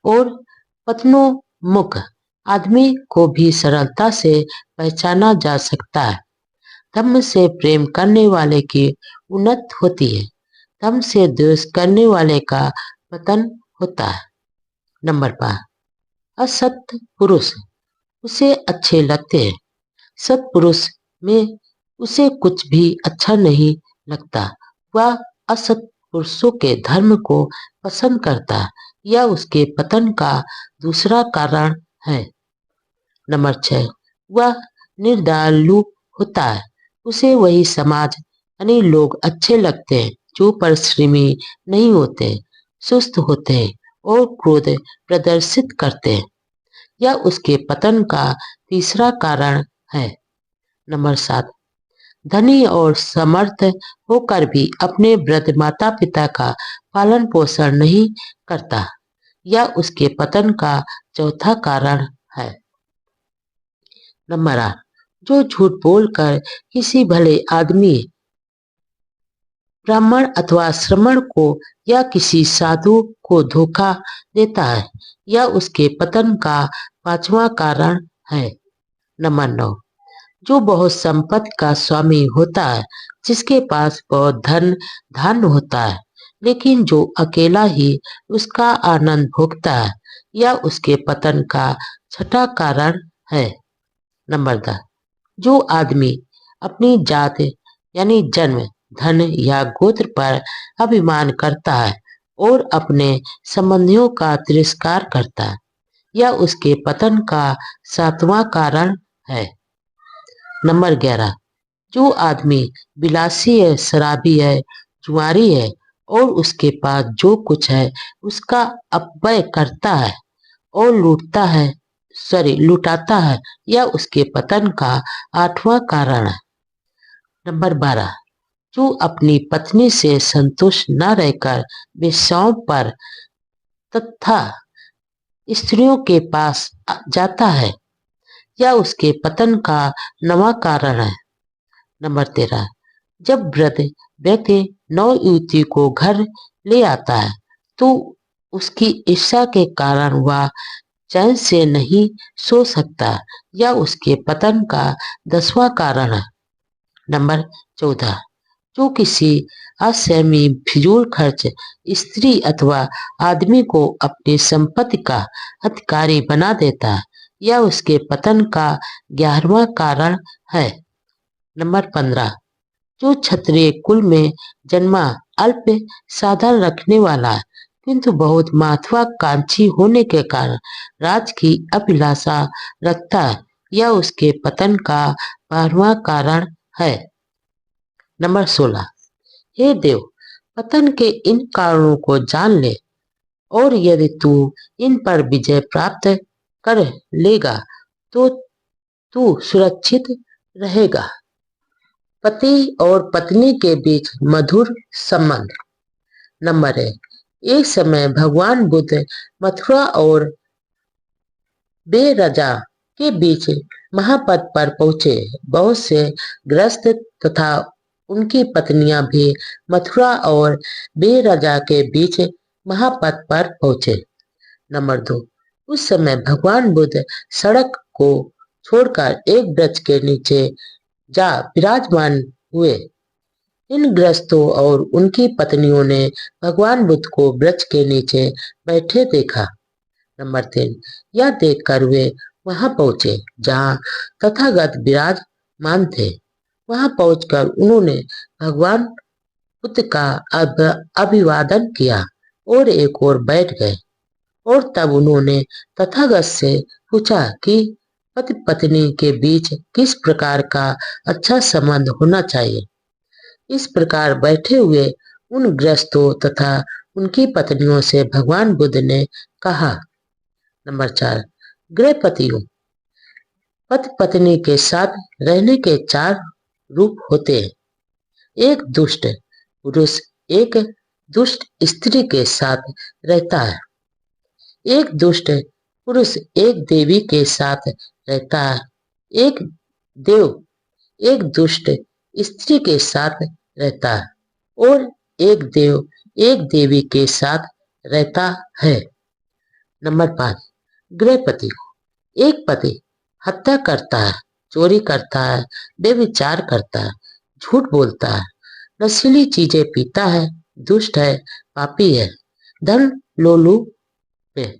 और पतनोन्मुख आदमी को भी सरलता से पहचाना जा सकता है। धम्म से प्रेम करने वाले की उन्नति होती है, धम्म से द्वेष करने वाले का पतन होता है। नंबर 5, असत पुरुष उसे अच्छे लगते हैं, सत्पुरुष में उसे कुछ भी अच्छा नहीं लगता। वह असत पुरुषों के धर्म को पसंद करता है। यह उसके पतन का दूसरा कारण है। नंबर 6, वह निर्दयलु होता है। उसे वही समाज यानी लोग अच्छे लगते हैं जो परिश्रमी नहीं होते, सुस्त होते हैं और क्रोध प्रदर्शित करते हैं। यह उसके पतन का तीसरा कारण है। नंबर 7, धनी और समर्थ होकर भी अपने वृद्ध माता पिता का पालन पोषण नहीं करता। यह उसके पतन का चौथा कारण है। नंबर 8, जो झूठ बोलकर किसी भले आदमी, ब्राह्मण अथवा श्रमण को या किसी साधु को धोखा देता है, यह उसके पतन का पांचवा कारण है। नंबर 9, जो बहुत संपत्ति का स्वामी होता है, जिसके पास बहुत धन होता है, लेकिन जो अकेला ही उसका आनंद भोगता है, यह उसके पतन का छठा कारण है। नंबर 10, जो आदमी अपनी जात यानी जन्म, धन या गोत्र पर अभिमान करता है और अपने संबंधियों का तिरस्कार करता है, यह उसके पतन का सातवां कारण है। नंबर 11, जो आदमी विलासी है, शराबी है, जुआरी है और उसके पास जो कुछ है उसका अपव्यय करता है और लुटाता है, यह उसके पतन का आठवां कारण है। नंबर 12, जो अपनी पत्नी से संतुष्ट न रहकर वेश्याओं पर तथा स्त्रियों के पास जाता है, यह उसके पतन का नवा कारण है। नंबर 13, जब वृद्ध व्यक्ति नव युवती को घर ले आता है तो उसकी ईर्ष्या के कारण वह चैन से नहीं सो सकता, यह उसके पतन का 10वां कारण है। नंबर 14, जो किसी असहमी फिजूल खर्च स्त्री अथवा आदमी को अपनी संपत्ति का अधिकारी बना देता है, यह उसके पतन का 11वां कारण है। नंबर 15, जो क्षत्रिय कुल में जन्मा, अल्प साधन रखने वाला किंतु बहुत महत्वाकांक्षी होने के कारण राज की अभिलाषा रखता है, यह उसके पतन का 12वां कारण है। नंबर 16, हे देव, पतन के इन कारणों को जान ले और यदि तू इन पर विजय प्राप्त कर लेगा तो तू सुरक्षित रहेगा। पति और पत्नी के बीच मधुर संबंध। नंबर 1, एक समय भगवान बुद्ध मथुरा और बेरजा के बीच महापद पर पहुंचे। बहुत से गृहस्थ तथा उनकी पत्नियां भी मथुरा और बेरजा के बीच महापद पर पहुंचे। नंबर 2, उस समय भगवान बुद्ध सड़क को छोड़कर एक वृक्ष के नीचे जा विराजमान हुए। इन गृहस्थों और उनकी पत्नियों ने भगवान बुद्ध को वृक्ष के नीचे बैठे देखा। नंबर 3, यह देखकर वे वहां पहुंचे जहां तथागत विराजमान थे। वहां पहुंचकर उन्होंने भगवान बुद्ध का अभिवादन किया और एक ओर बैठ गए। और तब उन्होंने तथागत से पूछा कि पति पत्नी के बीच किस प्रकार का अच्छा संबंध होना चाहिए। इस प्रकार बैठे हुए उन गृहस्थों तथा उनकी पत्नियों से भगवान बुद्ध ने कहा। नंबर 4, गृहपतियों, पति पत्नी के साथ रहने के 4 रूप होते हैं। एक दुष्ट पुरुष एक दुष्ट स्त्री के साथ रहता है। एक दुष्ट पुरुष एक देवी के साथ रहता है। एक देव एक दुष्ट स्त्री के साथ रहता है और एक देव एक देवी के साथ रहता है। नंबर 5, गृहपति, एक पति हत्या करता है, चोरी करता है, व्यभिचार करता है, झूठ बोलता है, नशीली चीजें पीता है, दुष्ट है, पापी है, धन लोलुप है,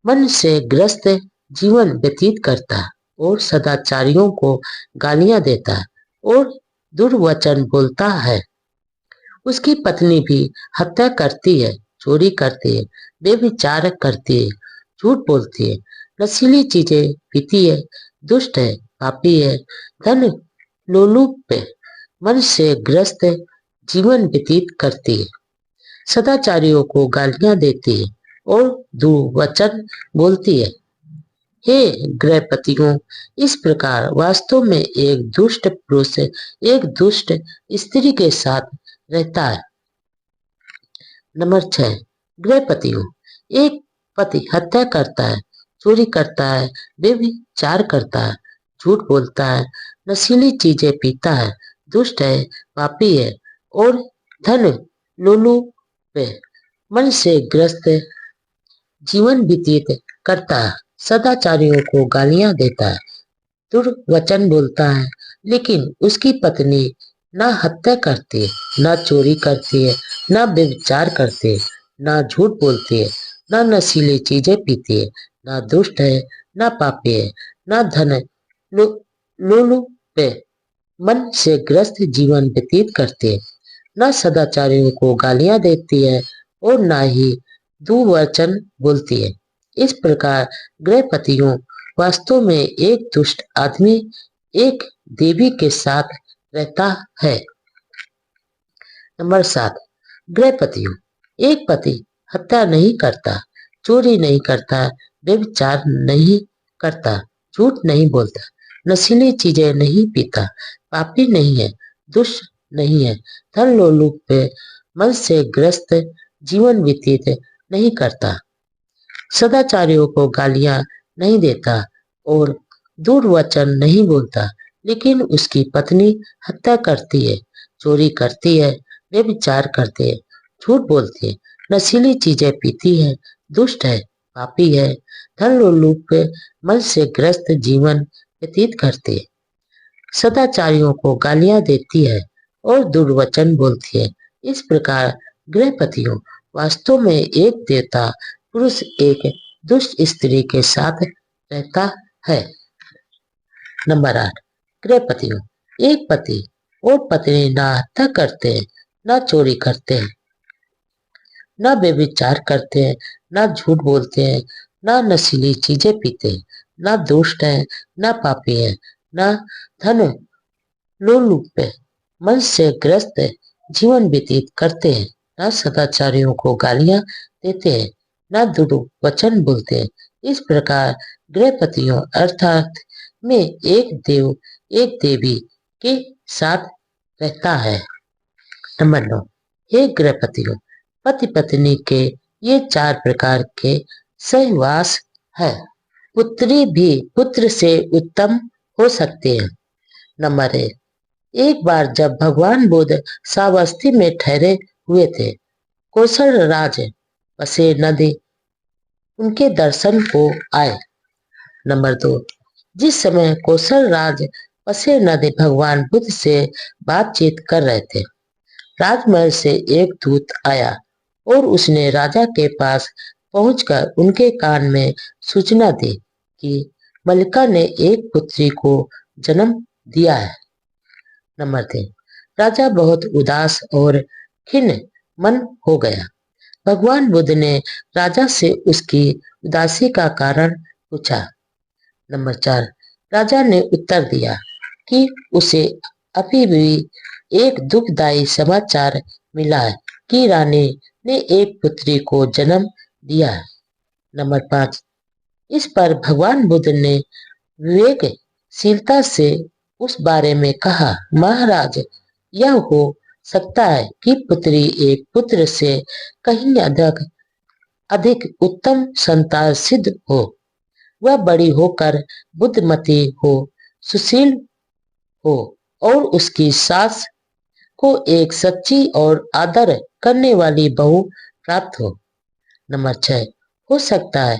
मन से ग्रस्त जीवन व्यतीत करता है और सदाचारियों को गालियां देता है और दुर्वचन बोलता है। उसकी पत्नी भी हत्या करती है, चोरी करती है, व्यभिचार करती है, झूठ बोलती है, नशीली चीजें पीती है, दुष्ट है, पापी है, धन लोलुप है, मन से ग्रस्त जीवन व्यतीत करती है, सदाचारियों को गालियां देती है और दुर्वचन बोलती है। हे गृहपतियों, इस प्रकार वास्तव में एक दुष्ट पुरुष एक दुष्ट स्त्री के साथ रहता है। नंबर 6, गृहपतियों, एक पति हत्या करता है, चोरी करता है, व्यभिचार करता है, झूठ बोलता है, नशीली चीजें पीता है, दुष्ट है, पापी है और धन लोलुप है, मन से ग्रस्त जीवन व्यतीत करता है, सदाचारियों को गालियां देता है, दुर्वचन बोलता है। लेकिन उसकी पत्नी ना हत्या करती है, ना चोरी करती है, ना व्यभिचार करती है, ना झूठ बोलती है, ना नशीली चीजें पीती है, ना दुष्ट है, ना पापी है, ना धन लोलुप है, मन से ग्रस्त जीवन व्यतीत करती है, ना सदाचारियों को गालियां देती है और ना ही दुर्वचन बोलती है। इस प्रकार गृहपतियों वास्तव में एक दुष्ट आदमी एक देवी के साथ रहता है। नंबर 7, गृहपतियों, एक पति हत्या नहीं करता, चोरी नहीं करता, व्यभिचार नहीं करता, झूठ नहीं बोलता, नशीली चीजें नहीं पीता, पापी नहीं है, दुष्ट नहीं है, धन लोलुप है, मन से ग्रस्त जीवन व्यतीत नहीं करता, सदाचारियों को गालियां नहीं देता और दुर्वचन नहीं बोलता। लेकिन उसकी पत्नी हत्या करती है, चोरी करती है, व्यभिचार करती है, झूठ बोलती है, नशीली चीजें पीती है, दुष्ट है, पापी है, धन लोलुप है, मन से ग्रस्त जीवन व्यतीत करती है, सदाचारियों को गालियां देती है और दुर्वचन बोलती है। इस प्रकार गृहपतियों वास्तव में एक देवता पुरुष एक दुष्ट स्त्री के साथ रहता है। नंबर 8, गृहपतियों, एक पति और पत्नी ना हत्या करते हैं, ना चोरी करते हैं, ना व्यभिचार करते हैं, ना झूठ बोलते हैं, ना नशीली चीजें पीते हैं, ना दुष्ट है, ना पापी है, ना धन लोलुप है, मन से ग्रस्त जीवन व्यतीत करते हैं, ना सदाचारियों को गालियां देते हैं, ना दुर्वचन बोलते हैं। इस प्रकार गृहपतियों अर्थात में एक देव एक देवी के साथ रहता है। नंबर 9, हे गृहपतियों, पति पत्नी के ये 4 प्रकार के सहवास है। पुत्री भी पुत्र से उत्तम हो सकती है। नंबर 1, एक बार जब भगवान बुद्ध सावस्ती में ठहरे हुए थे, कौशल राज पसे नदी उनके दर्शन को आए। नंबर 2, जिस समय कौशल राज पसे नदी भगवान बुद्ध से बातचीत कर रहे थे, राजमहल से एक दूत आया और उसने राजा के पास पहुंचकर उनके कान में सूचना दी कि मल्लिका ने एक पुत्री को जन्म दिया है। नंबर 3, राजा बहुत उदास और खिन्न मन हो गया। भगवान बुद्ध ने राजा से उसकी उदासी का कारण पूछा। नंबर 4, राजा ने उत्तर दिया कि उसे अभी भी एक दुखदायी समाचार मिला है कि रानी ने एक पुत्री को जन्म दिया है। नंबर 5, इस पर भगवान बुद्ध ने विवेकशीलता से उस बारे में कहा, महाराज, यह हो सकता है कि पुत्री एक पुत्र से कहीं अधिक उत्तम संतान सिद्ध हो। वह बड़ी होकर बुद्धिमती हो, सुशील हो और उसकी सास को एक सच्ची और आदर करने वाली बहू प्राप्त हो। नंबर 6, हो सकता है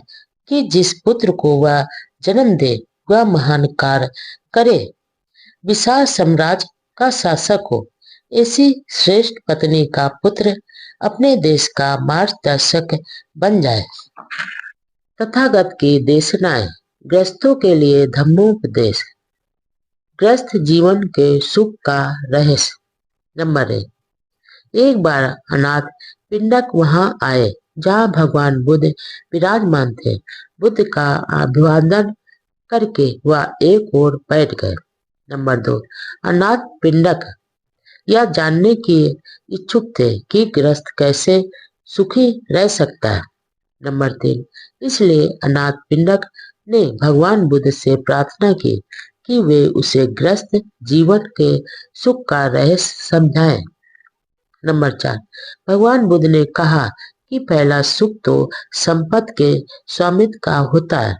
कि जिस पुत्र को वह जन्म दे वह महान कार्य करे, विशाल साम्राज्य का शासक हो। ऐसी श्रेष्ठ पत्नी का पुत्र अपने देश का मार्गदर्शक बन जाए। तथागत की देशनाएं, गृहस्थों के लिए धम्मोपदेश, गृहस्थ जीवन के सुख का रहस्य। नंबर 1, एक बार अनाथ पिंडक वहां आए जहां भगवान बुद्ध विराजमान थे। बुद्ध का अभिवादन करके वह एक ओर बैठ गए। नंबर 2, अनाथ पिंडक यह जानने की इच्छुक थे कि गृहस्थ कैसे सुखी रह सकता है। नंबर 3, इसलिए अनाथ पिंडक ने भगवान बुद्ध से प्रार्थना की कि वे उसे गृहस्थ जीवन के सुख का रहस्य समझाएं। नंबर 4, भगवान बुद्ध ने कहा कि पहला सुख तो संपत्ति के स्वामित्व का होता है।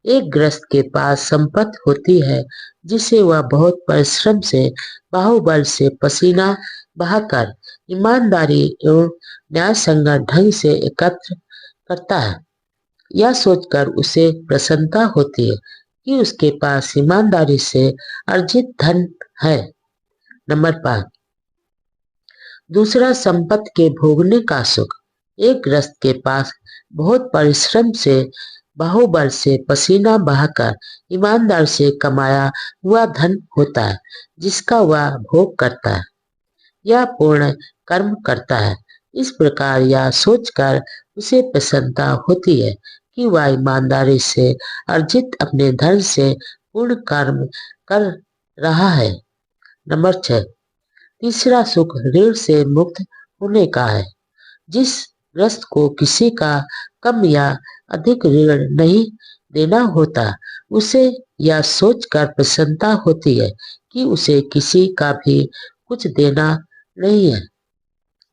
एक गृहस्थ के पास संपत्ति होती है जिसे वह बहुत परिश्रम से, बाहुबल से, पसीना बहाकर, ईमानदारी एवं न्यायसंगत ढंग से एकत्र करता है। यह सोचकर उसे प्रसन्नता होती है कि उसके पास ईमानदारी से अर्जित धन है। नंबर 5, दूसरा संपत्ति के भोगने का सुख। एक गृहस्थ के पास बहुत परिश्रम से, बाहुबल से, पसीना बहाकर, ईमानदार से कमाया हुआ धन होता है जिसका वह भोग करता है या पूर्ण कर्म करता है। इस प्रकार यह सोचकर उसे प्रसन्नता होती है कि वह ईमानदारी से अर्जित अपने धन से पूर्ण कर्म कर रहा है। नंबर 6, तीसरा सुख ऋण से मुक्त होने का है। जिस गृहस्थ को किसी का कम या अधिक ऋण नहीं देना होता, उसे यह सोचकर प्रसन्नता होती है कि उसे किसी का भी कुछ देना नहीं है।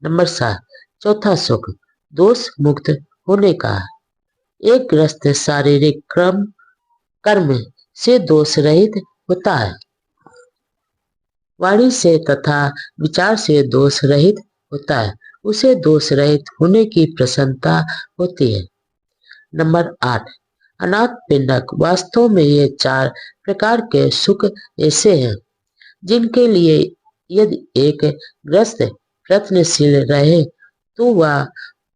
नंबर 7, चौथा सुख दोष मुक्त होने का है। एक गृहस्थ शारीरिक कर्म से दोष रहित होता है, वाणी से तथा विचार से दोष रहित होता है। उसे दोष रहित होने की प्रसन्नता होती है। नंबर 8, अनाथ पिंडक, वास्तव में ये 4 प्रकार के सुख ऐसे हैं जिनके लिए यदि एक गृहस्थ प्रयत्नशील रहे तो वह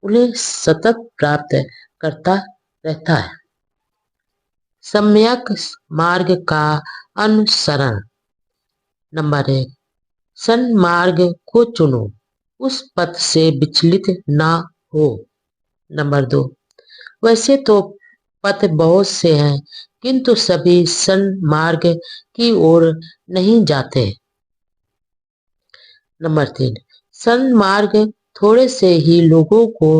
उन्हें सतत प्राप्त करता रहता है। सम्यक मार्ग का अनुसरण। नंबर 1, सन्मार्ग को चुनो, उस पथ से विचलित ना हो। नंबर 2, वैसे तो पथ बहुत से हैं किंतु सभी सन्मार्ग की ओर नहीं जाते। नंबर 3, सन्मार्ग थोड़े से ही लोगों को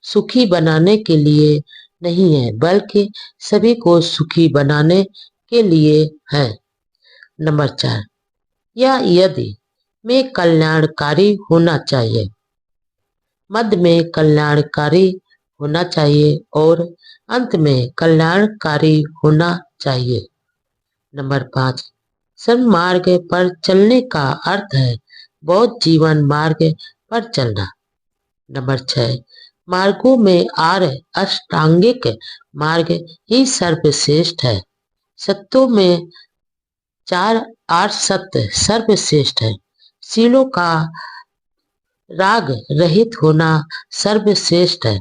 सुखी बनाने के लिए नहीं है बल्कि सभी को सुखी बनाने के लिए है। नंबर 4, या यदि में कल्याणकारी होना चाहिए, मध्य में कल्याणकारी होना चाहिए और अंत में कल्याणकारी होना चाहिए। नंबर 5, सन्मार्ग पर चलने का अर्थ है बौद्ध जीवन मार्ग पर चलना। नंबर 6, मार्गों में आर्य अष्टांगिक मार्ग ही सर्वश्रेष्ठ है। सत्यों में 4 8 सत्य सर्वश्रेष्ठ है। शीलों का राग रहित होना सर्वश्रेष्ठ है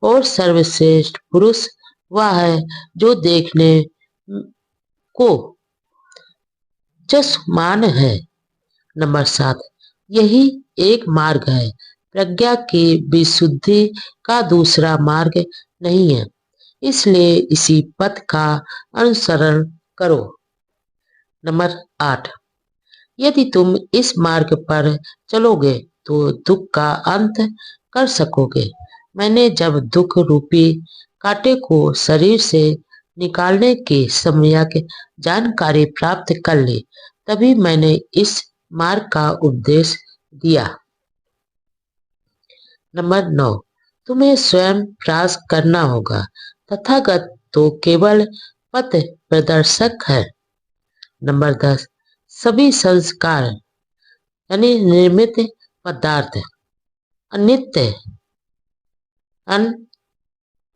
और सर्वश्रेष्ठ पुरुष वह है जो देखने को जसमान है। नंबर 7, यही एक मार्ग है, प्रज्ञा की विशुद्धि का दूसरा मार्ग नहीं है, इसलिए इसी पथ का अनुसरण करो। नंबर 8, यदि तुम इस मार्ग पर चलोगे तो दुख का अंत कर सकोगे। मैंने जब दुख रूपी कांटे को शरीर से निकालने की सम्यक जानकारी प्राप्त कर ली, तभी मैंने इस मार्ग का उपदेश दिया। नंबर 9, तुम्हें स्वयं प्रयास करना होगा। तथागत तो केवल पथ प्रदर्शक है। नंबर 10, सभी संस्कार यानी निर्मित पदार्थ अनित्य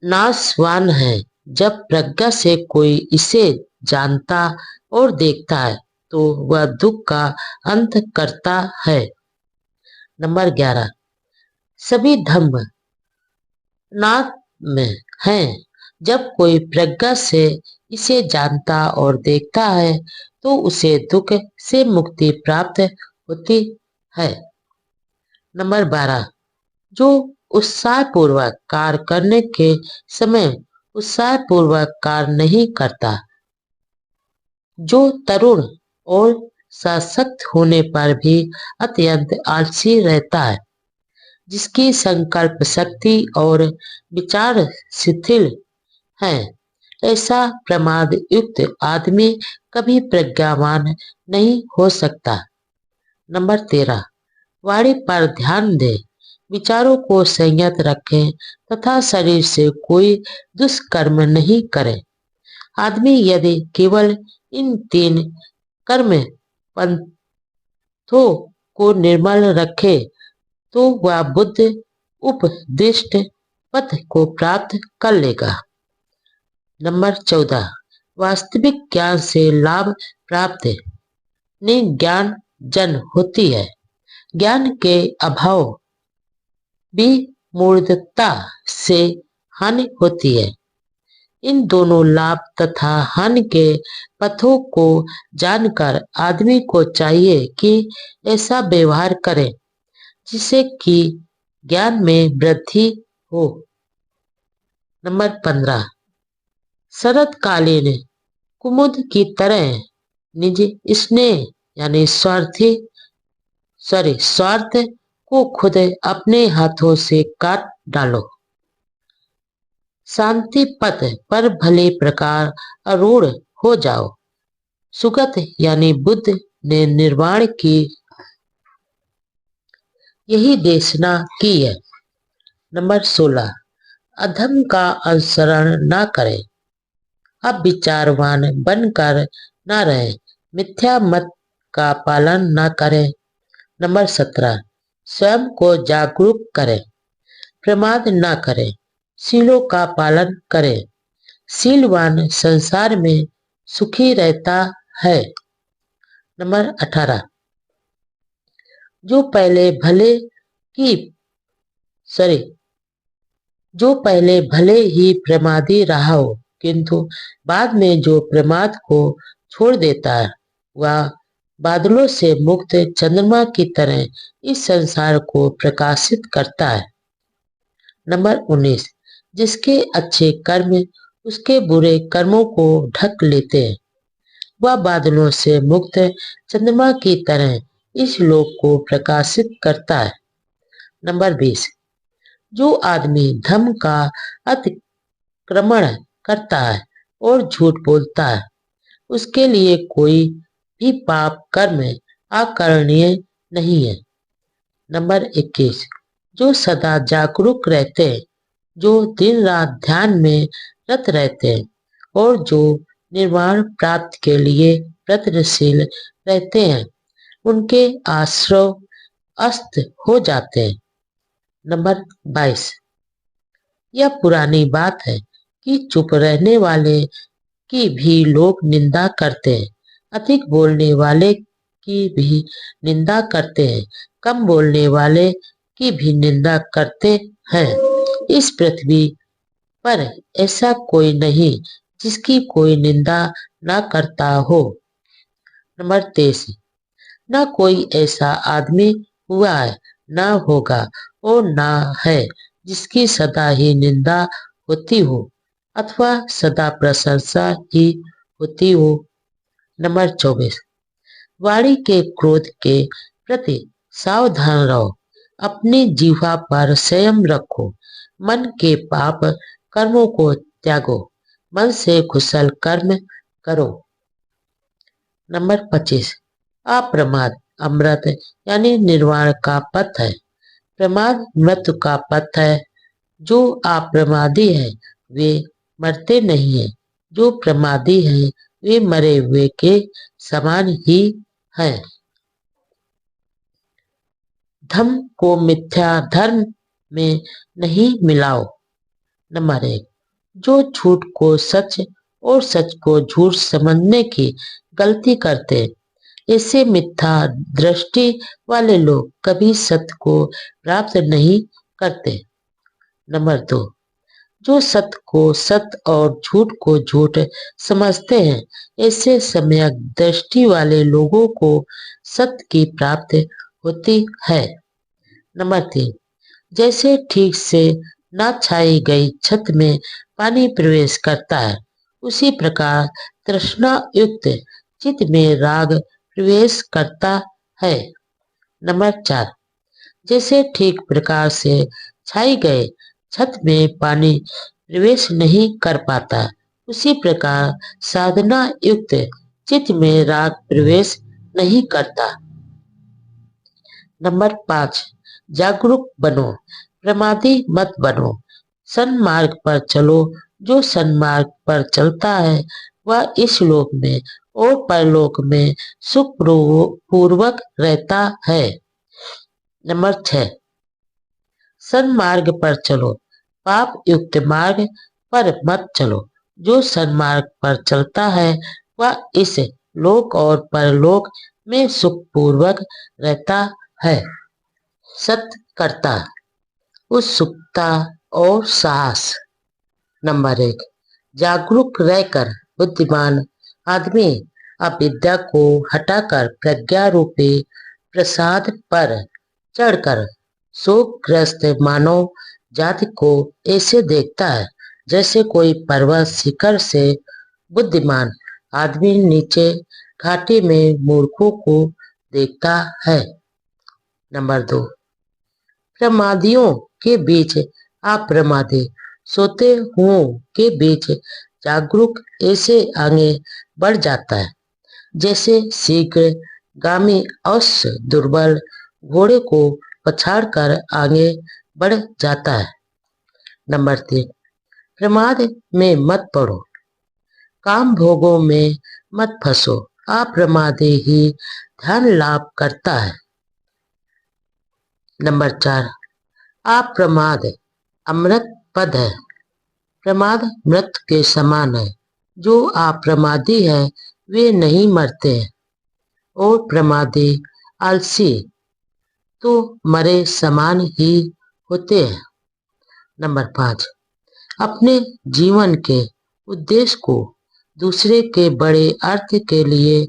नाशवान है। जब प्रज्ञा से कोई इसे जानता और देखता है तो वह दुख का अंत करता है। नंबर 11, सभी धर्म नाथ में है। जब कोई प्रज्ञा से इसे जानता और देखता है तो उसे दुख से मुक्ति प्राप्त होती है। नंबर 12, जो उत्साहपूर्वक कार्य करने के समय उत्साहपूर्वक कार्य नहीं करता, जो तरुण और सशक्त होने पर भी अत्यंत आलसी रहता है, जिसकी संकल्प शक्ति और विचार शिथिल है, ऐसा प्रमाद युक्त आदमी कभी प्रज्ञावान नहीं हो सकता। नंबर 13, वाणी पर ध्यान दे, विचारों को संयत रखें तथा शरीर से कोई दुष्कर्म नहीं करें। आदमी यदि केवल इन 3 कर्म पंथों को निर्मल रखे तो वह बुद्ध उपदिष्ट पथ को प्राप्त कर लेगा। नंबर 14, वास्तविक ज्ञान से लाभ प्राप्त निज्ञान जन होती है। ज्ञान के अभाव विमूढ़ता से हानि होती है। इन दोनों लाभ तथा हानि के पथों को जानकर आदमी को चाहिए कि ऐसा व्यवहार करे जिससे कि ज्ञान में वृद्धि हो। नंबर 15, शरतकालीन कुमुद की तरह निज स्नेह यानी स्वार्थ को खुद अपने हाथों से काट डालो। शांति पथ पर भले प्रकार आरूढ़ हो जाओ। सुगत यानी बुद्ध ने निर्वाण की यही देशना की है। नंबर 16, अधम का अनुसरण न करें, अब विचारवान बनकर न रहे, मिथ्या मत का पालन न करें। नंबर 17, स्वयं को जागरूक करें, प्रमाद न करें, शीलों का पालन करें। शीलवान संसार में सुखी रहता है। नंबर 18, जो पहले भले ही प्रमादी रहा हो किंतु बाद में जो प्रमाद को छोड़ देता है वह बादलों से मुक्त चंद्रमा की तरह इस संसार को प्रकाशित करता है। नंबर 19, जिसके अच्छे कर्म उसके बुरे कर्मों को ढक लेते हैं, वह बादलों से मुक्त चंद्रमा की तरह इस लोक को प्रकाशित करता है। नंबर 20, जो आदमी धर्म का अतिक्रमण करता है और झूठ बोलता है, उसके लिए कोई भी पाप कर्म आकरणीय नहीं है। नंबर 21, जो सदा जागरूक रहते हैं जो दिन रात ध्यान में रत रहते हैं और जो निर्वाण प्राप्त के लिए प्रयत्नशील रहते हैं, उनके आश्रव अस्त हो जाते हैं। नंबर 22। यह पुरानी बात है कि चुप रहने वाले की भी लोग निंदा करते हैं, अधिक बोलने वाले की भी निंदा करते हैं, कम बोलने वाले की भी निंदा करते हैं। इस पृथ्वी पर ऐसा कोई नहीं जिसकी कोई निंदा ना करता हो। नंबर 23। न कोई ऐसा आदमी हुआ है, न होगा और न है जिसकी सदा ही निंदा होती हो अथवा सदा प्रशंसा ही होती हो। नंबर 24। वाणी के क्रोध के प्रति सावधान रहो, अपनी जीवा पर संयम रखो, मन के पाप कर्मों को त्यागो, मन से कुशल कर्म करो। नंबर 25। अप्रमाद अमृत यानी निर्वाण का पथ है, प्रमाद मृत्यु का पथ है। जो अप्रमादी है वे मरते नहीं है, जो प्रमादी है वे मरे हुए के समान ही है। धर्म को मिथ्या धर्म में नहीं मिलाओ। नंबर 1। जो झूठ को सच और सच को झूठ समझने की गलती करते हैं, ऐसे मिथ्या दृष्टि वाले लोग कभी सत्य को प्राप्त नहीं करते। नंबर 2। जो सत्य को सत्य और झूठ को झूठ समझते हैं, ऐसे सम्यक दृष्टि वाले लोगों को सत्य की प्राप्ति होती है। नंबर 3। जैसे ठीक से न छाई गई छत में पानी प्रवेश करता है, उसी प्रकार तृष्णा युक्त चित्त में राग प्रवेश करता है। नंबर 4। जैसे ठीक प्रकार से छाई गए छत में पानी प्रवेश नहीं कर पाता, उसी प्रकार साधना युक्त चित्त में राग प्रवेश नहीं करता। नंबर 5। जागरूक बनो, प्रमादी मत बनो, सन्मार्ग पर चलो। जो सन्मार्ग पर चलता है वह इस लोक में और परलोक में सुख पूर्वक रहता है। नंबर 6। सन्मार्ग पर चलो, पाप युक्त मार्ग पर मत चलो। जो सन्मार्ग पर चलता है वह इस लोक और परलोक में सुख पूर्वक रहता है। सत्कर्ता, उत्सुकता और साहस। नंबर 1। जागरूक रहकर बुद्धिमान आदमी अविद्या को हटाकर प्रज्ञा रूपी प्रसाद पर चढ़कर शोकग्रस्त मानव जाति को ऐसे देखता है जैसे कोई पर्वत शिखर से बुद्धिमान आदमी नीचे घाटी में मूर्खों को देखता है। नंबर 2। प्रमादियों के बीच अप्रमादी, सोते हुओं के बीच जागरूक ऐसे आगे बढ़ जाता है जैसे शीघ्र गामी अवश्य दुर्बल घोड़े को पछाड़कर आगे बढ़ जाता है। नंबर 3। प्रमाद में मत पड़ो, काम भोगों में मत फंसो, अप्रमादी ही ध्यान लाभ करता है। नंबर 4। अप्रमाद अमृत पद है, प्रमाद मृत के समान है। जो अप्रमादी है वे नहीं मरते हैं और प्रमादी आलसी तो मरे समान ही होते हैं। नंबर 5। अपने जीवन के उद्देश्य को दूसरे के बड़े अर्थ के लिए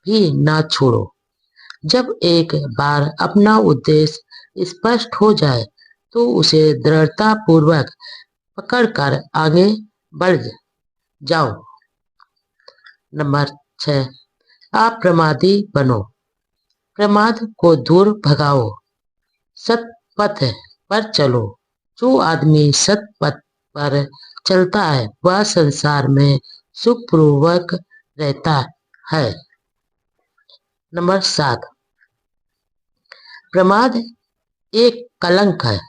भी ना छोड़ो। जब एक बार अपना उद्देश्य स्पष्ट हो जाए तो उसे दृढ़ता पूर्वक पकड़कर आगे बढ़ जाओ। नंबर 6। अप्रमादी बनो, प्रमाद को दूर भगाओ, सत्पथ पर चलो। जो आदमी सत्पथ पर चलता है वह संसार में सुखपूर्वक रहता है। नंबर 7। प्रमाद एक कलंक है,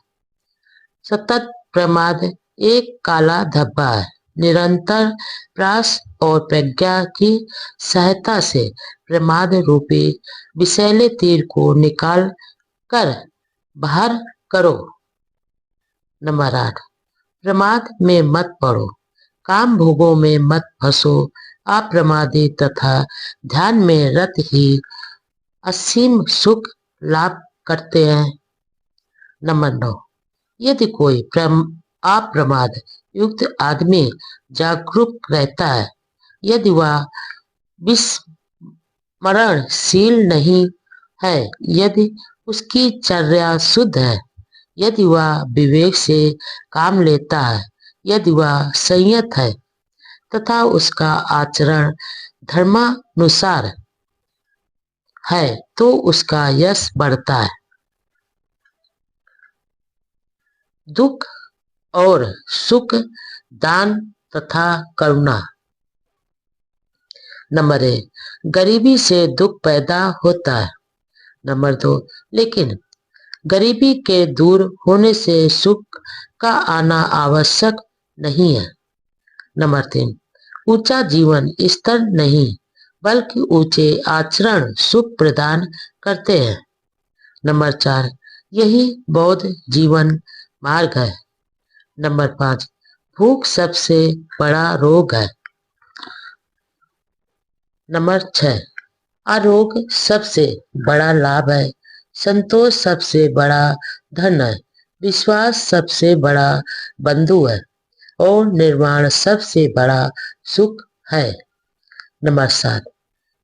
सतत प्रमाद एक काला धब्बा है। निरंतर प्रयास और प्रज्ञा की सहायता से प्रमाद रूपी विषैले तीर को निकाल कर बाहर करो। नंबर 8, प्रमाद में मत पड़ो, काम भोगों में मत फंसो, अप्रमादी तथा ध्यान में रत ही असीम सुख लाभ करते हैं। नंबर 9, यदि कोई अप्रमाद युक्त आदमी जागरूक रहता है, यदि वह विस्मरणशील नहीं है, यदि उसकी चर्या शुद्ध है, यदि वह विवेक से काम लेता है, यदि वह संयत है तथा उसका आचरण धर्मानुसार है, तो उसका यश बढ़ता है। दुख और सुख, दान तथा करुणा। नंबर 1, गरीबी से दुख पैदा होता है। नंबर 2, लेकिन गरीबी के दूर होने से सुख का आना आवश्यक नहीं है। नंबर 3, ऊंचा जीवन स्तर नहीं बल्कि ऊंचे आचरण सुख प्रदान करते हैं। नंबर 4, यही बौद्ध जीवन मार्ग है। नंबर 5, भूख सबसे बड़ा रोग है। नंबर 6, आरोग सबसे बड़ा लाभ है। संतोष सबसे बड़ा धन है। विश्वास सबसे बड़ा बंधु है और निर्वाण सबसे बड़ा सुख है। नंबर 7,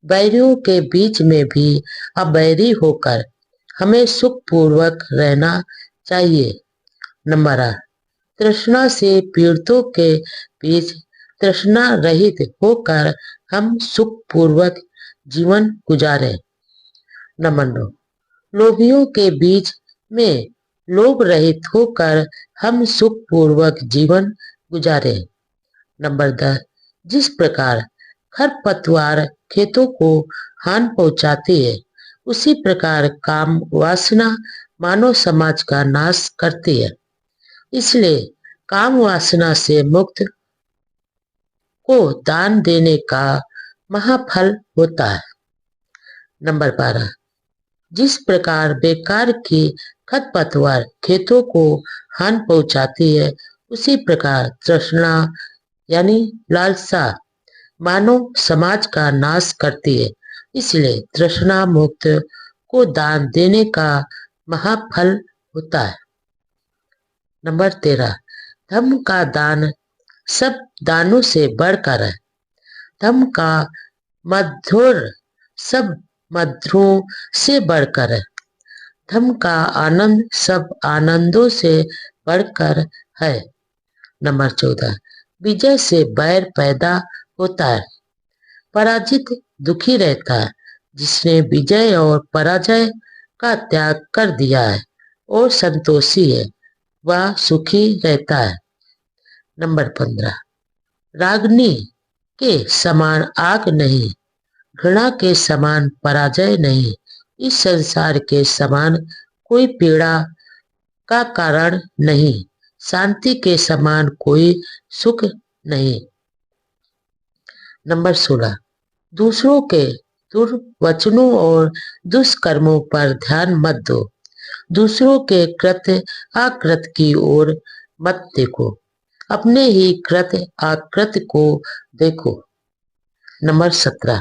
बैरियों के बीच में भी अबैरी होकर हमें सुख पूर्वक रहना चाहिए। नंबर 8, तृष्णा से पीड़ितों के बीच तृष्णा रहित होकर हम सुख पूर्वक जीवन गुजारे। नंबर 9, लोभियों के बीच में लोभ रहित होकर हम सुख पूर्वक जीवन गुजारे। नंबर 10, जिस प्रकार खरपतवार खेतों को हानि पहुंचाती है, उसी प्रकार काम वासना मानव समाज का नाश करती है। इसलिए काम वासना से मुक्त को दान देने का महाफल होता है। नंबर 12, जिस प्रकार बेकार की खरपतवार खेतों को हानि पहुंचाती है, उसी प्रकार तृष्णा यानी लालसा मानव समाज का नाश करती है। इसलिए तृष्णा मुक्त को दान देने का महाफल होता है। नंबर 13, धर्म का दान सब दानों से बढ़कर है। धर्म का मधुर सब मधुरों से बढ़कर है। धर्म का आनंद सब आनंदों से बढ़कर है। नंबर 14, विजय से बैर पैदा होता है। पराजित दुखी रहता है। जिसने विजय और पराजय का त्याग कर दिया है और संतोषी है, वह सुखी रहता है। नंबर 15, रागनी के समान आग नहीं, घृणा के समान पराजय नहीं, इस संसार के समान कोई पीड़ा का कारण नहीं, शांति के समान कोई सुख नहीं। नंबर 16, दूसरों के दुर्वचनों और दुष्कर्मों पर ध्यान मत दो। दूसरों के कृत्य आकृत की ओर मत देखो, अपने ही कृत्य आकृत को देखो। नंबर 17,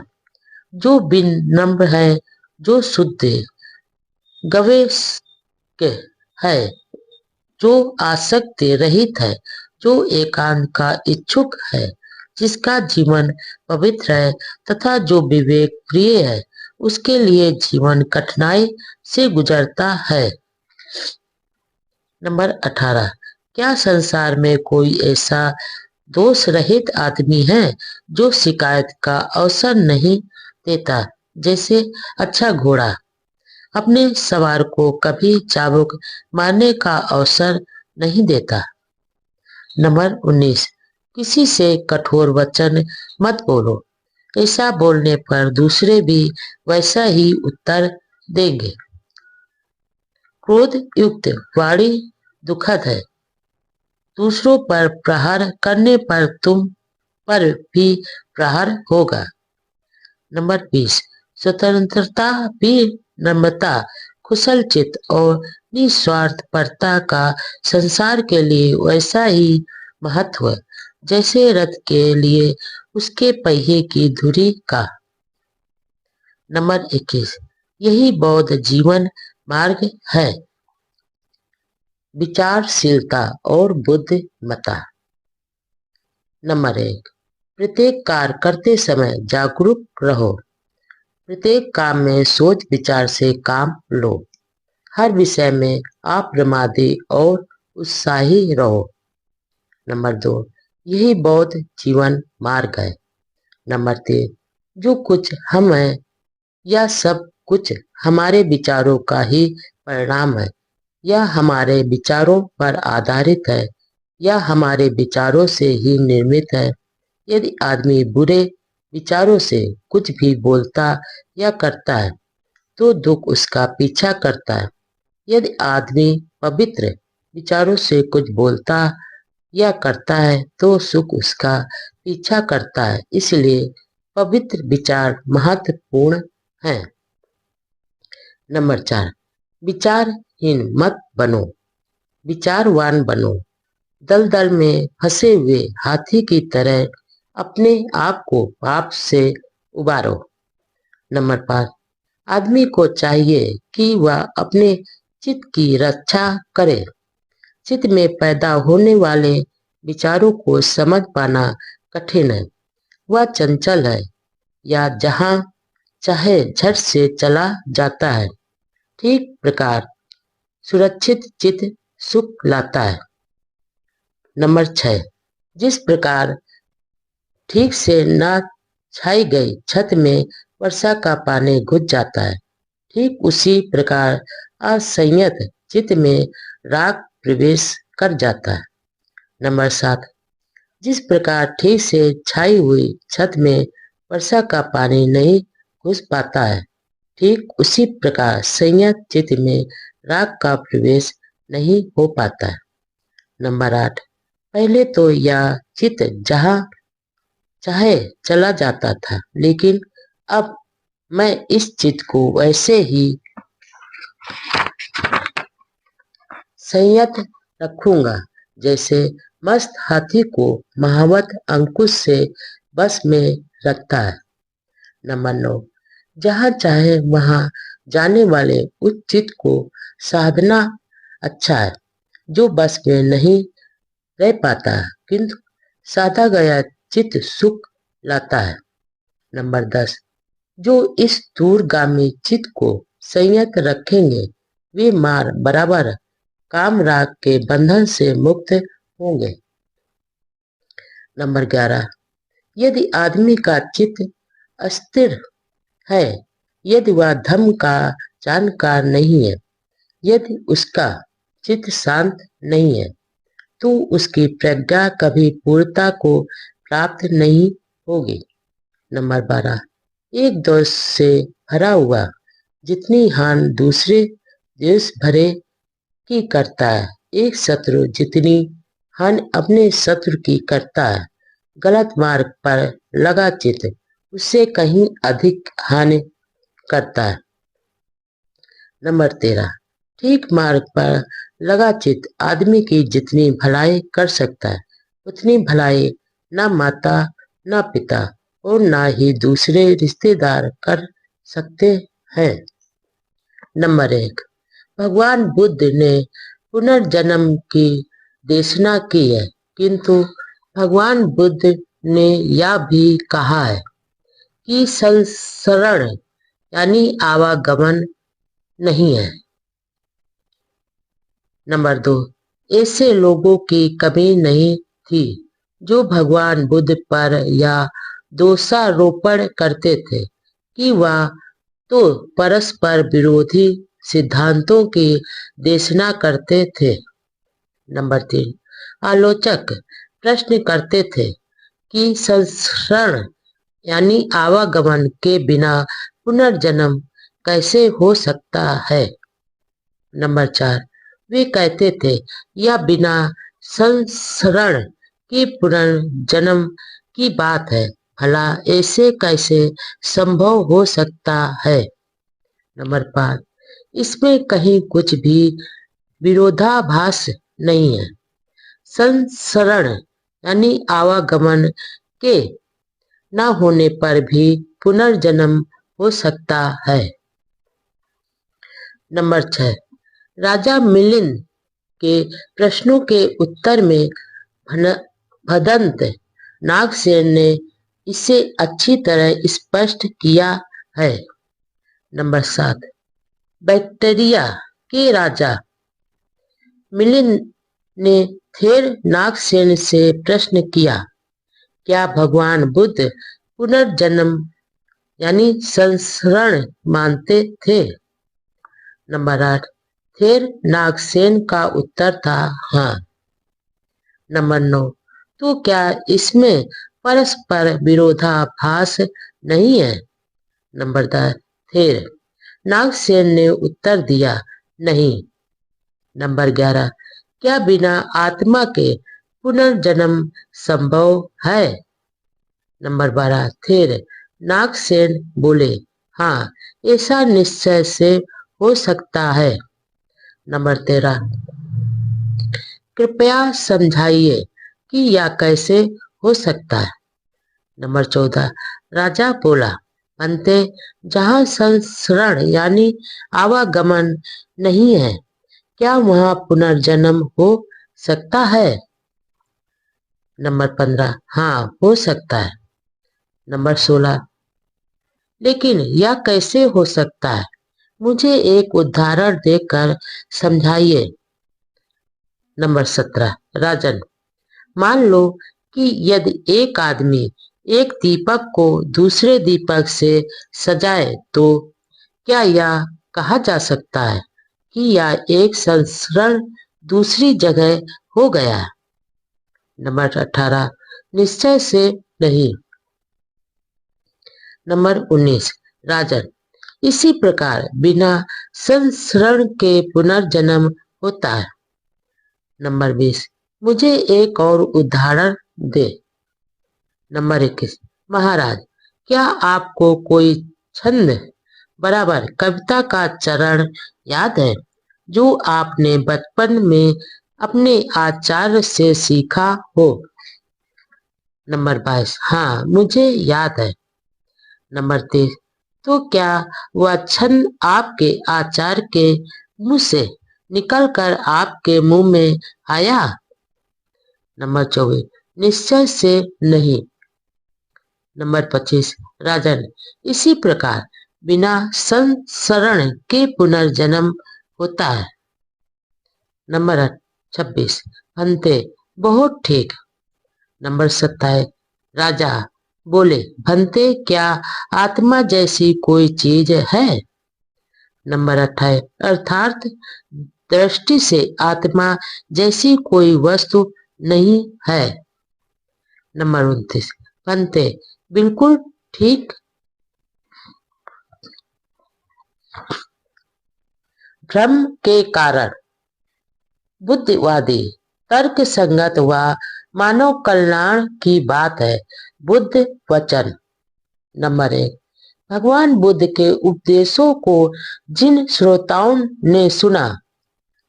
जो विनम्र है, जो शुद्ध गवेश है, जो आसक्ति रहित है, जो एकांत का इच्छुक है, जिसका जीवन पवित्र है तथा जो विवेक प्रिय है, उसके लिए जीवन कठिनाई से गुजरता है। नंबर 18, क्या संसार में कोई ऐसा दोष रहित आदमी है जो शिकायत का अवसर नहीं देता? जैसे अच्छा घोड़ा अपने सवार को कभी चाबुक मारने का अवसर नहीं देता। नंबर 19, किसी से कठोर वचन मत बोलो, ऐसा बोलने पर दूसरे भी वैसा ही उत्तर देंगे। क्रोध युक्त वाणी दुखद है, दूसरों पर प्रहार करने पर तुम पर भी प्रहार होगा। नंबर 20, स्वतंत्रता भी नम्रता, कुशल चित्त और निस्वार्थपरता का संसार के लिए वैसा ही महत्व जैसे रथ के लिए उसके पहिए की धुरी का। नंबर 21, यही बौद्ध जीवन मार्ग है, विचारशीलता और बुद्धिमत्ता। नंबर 1, प्रत्येक कार्य करते समय जागरूक रहो। प्रत्येक काम में सोच विचार से काम लो। हर विषय में अप्रमादी और उत्साही रहो। नंबर 2, यही बौद्ध जीवन मार्ग है। नंबर 3, जो कुछ हम हैं यह सब कुछ हमारे विचारों का ही परिणाम है। यह हमारे विचारों पर आधारित है, यह हमारे विचारों से ही निर्मित है। यदि आदमी बुरे विचारों से कुछ भी बोलता या करता है तो दुख उसका पीछा करता है। यदि आदमी पवित्र विचारों से कुछ बोलता या करता है तो सुख उसका पीछा करता है। इसलिए पवित्र विचार महत्वपूर्ण हैं। नंबर 4, विचारहीन मत बनो, विचारवान बनो। दलदल में फंसे हुए हाथी की तरह अपने आप को पाप से उबारो। नंबर 5, आदमी को चाहिए कि वह अपने चित्त की रक्षा करे। चित्त में पैदा होने वाले विचारों को समझ पाना कठिन है। वह चंचल है या जहां चाहे झट से चला जाता है। ठीक प्रकार सुरक्षित चित्त सुख लाता है। नंबर 6, जिस प्रकार ठीक से न छाई गई छत में वर्षा का पानी घुस जाता है, ठीक उसी प्रकार असंयत चित्त में राग प्रवेश कर जाता है। नंबर 7, जिस प्रकार ठीक से छाई हुई छत में वर्षा का पानी नहीं घुस पाता है, ठीक उसी प्रकार संयत चित्त में राग का प्रवेश नहीं हो पाता है। नंबर 8, पहले तो यह चित्त जहां चाहे चला जाता था, लेकिन अब मैं इस चित्त को वैसे ही संयत रखूंगा जैसे मस्त हाथी को महावत अंकुश से बस में रखता है। नंबर 9, जहां चाहे वहां जाने वाले उस चित्त को साधना अच्छा है, जो बस में नहीं रह पाता है, किंतु साधा गया चित्त सुख लाता है। नंबर 10, जो इस दूरगामी चित्त को संयत रखेंगे वे मार बराबर काम राग के बंधन से मुक्त होंगे। नंबर 11, यदि आदमी का चित्त अस्थिर है, यदि वह धर्म का जानकार नहीं है, यदि उसका चित्त शांत नहीं है, तो उसकी प्रज्ञा कभी पूर्णता को प्राप्त नहीं होगी। नंबर 12, एक दोष से भरा हुआ जितनी हानि दूसरे द्वेष भरे की करता है, एक शत्रु जितनी हानि अपने शत्रु की करता है, गलत मार्ग पर लगा चित्त उससे कहीं अधिक हानि करता है। नंबर 13, ठीक मार्ग पर लगा चित्त आदमी की जितनी भलाई कर सकता है, उतनी भलाई न माता न पिता और न ही दूसरे रिश्तेदार कर सकते हैं। नंबर 1, भगवान बुद्ध ने पुनर्जन्म की देशना की है, किंतु भगवान बुद्ध ने यह भी कहा है कि संसरण यानी आवागमन नहीं है। नंबर 2, ऐसे लोगों की कमी नहीं थी जो भगवान बुद्ध पर या दोषारोपण करते थे कि वह तो परस्पर विरोधी सिद्धांतों की देशना करते थे। नंबर 3, आलोचक प्रश्न करते थे कि संसरण यानी आवागमन के बिना पुनर्जन्म कैसे हो सकता है। नंबर 4, वे कहते थे यह बिना संसरण के पुनर्जन्म की बात है, भला ऐसे कैसे संभव हो सकता है? नंबर 5, इसमें कहीं कुछ भी विरोधाभास नहीं है। संसरण यानी आवागमन के न होने पर भी पुनर्जन्म हो सकता है। नंबर 6, राजा मिलिंद के प्रश्नों के उत्तर में भदंत नागसेन ने इसे अच्छी तरह स्पष्ट किया है। नंबर 7, बैक्टीरिया के राजा मिलिंद ने थेर नागसेन से प्रश्न किया, क्या भगवान बुद्ध पुनर्जन्म यानी संसरण मानते थे? नंबर 8, थेर नागसेन का उत्तर था हाँ। नंबर 9, तो क्या इसमें परस्पर विरोधाभास नहीं है? नंबर 10, थेर नागसेन ने उत्तर दिया नहीं। नंबर 11, क्या बिना आत्मा के पुनर्जन्म संभव है? नंबर 12, थेर नागसेन बोले हाँ, ऐसा निश्चय से हो सकता है। नंबर 13, कृपया समझाइए कि यह कैसे हो सकता है? नंबर 14, राजा बोला, बनते जहाँ संसरण यानी आवागमन नहीं है, क्या वहाँ पुनर्जन्म हो सकता है? नंबर 15, हाँ हो सकता है। नंबर 16, लेकिन यह कैसे हो सकता है? मुझे एक उदाहरण देकर समझाइए। नंबर 17, राजन, मान लो कि यदि एक आदमी एक दीपक को दूसरे दीपक से सजाए तो क्या यह कहा जा सकता है कि यह एक संस्करण दूसरी जगह हो गया है? नंबर 18, निश्चय से नहीं। नंबर 19, राजन, इसी प्रकार बिना संस्करण के पुनर्जन्म होता है। नंबर 20, मुझे एक और उदाहरण दे। नंबर 21, महाराज, क्या आपको कोई छंद बराबर कविता का चरण याद है जो आपने बचपन में अपने आचार्य से सीखा हो? नंबर 22, हाँ मुझे याद है। नंबर 23, तो क्या वह छंद आपके आचार्य के मुंह से निकलकर आपके मुंह में आया? नंबर 24, निश्चय से नहीं। नंबर 25, राजन, इसी प्रकार बिना संसरण के पुनर्जन्म होता है। नंबर 26, भंते, बहुत ठीक। नंबर 27, राजा बोले, भंते, क्या आत्मा जैसी कोई चीज है? नंबर 28, अर्थात दृष्टि से आत्मा जैसी कोई वस्तु नहीं है। नंबर 29, भंते, बिल्कुल ठीक। भ्रम के कारण बुद्धिवादी तर्क संगत व मानव कल्याण की बात है। बुद्ध वचन। नंबर 1, भगवान बुद्ध के उपदेशों को जिन श्रोताओं ने सुना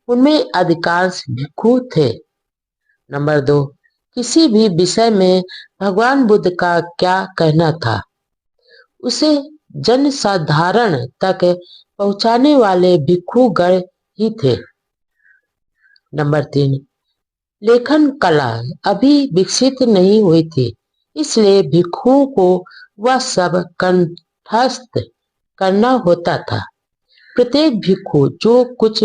उनमें अधिकांश भिक्षु थे। नंबर 2, किसी भी विषय में भगवान बुद्ध का क्या कहना था उसे जनसाधारण तक पहुंचाने वाले भिक्षुगण ही थे। नंबर 3, लेखन कला अभी विकसित नहीं हुई थी, इसलिए भिक्षुओं को वह सब कंठस्थ करना होता था। प्रत्येक भिक्षु जो कुछ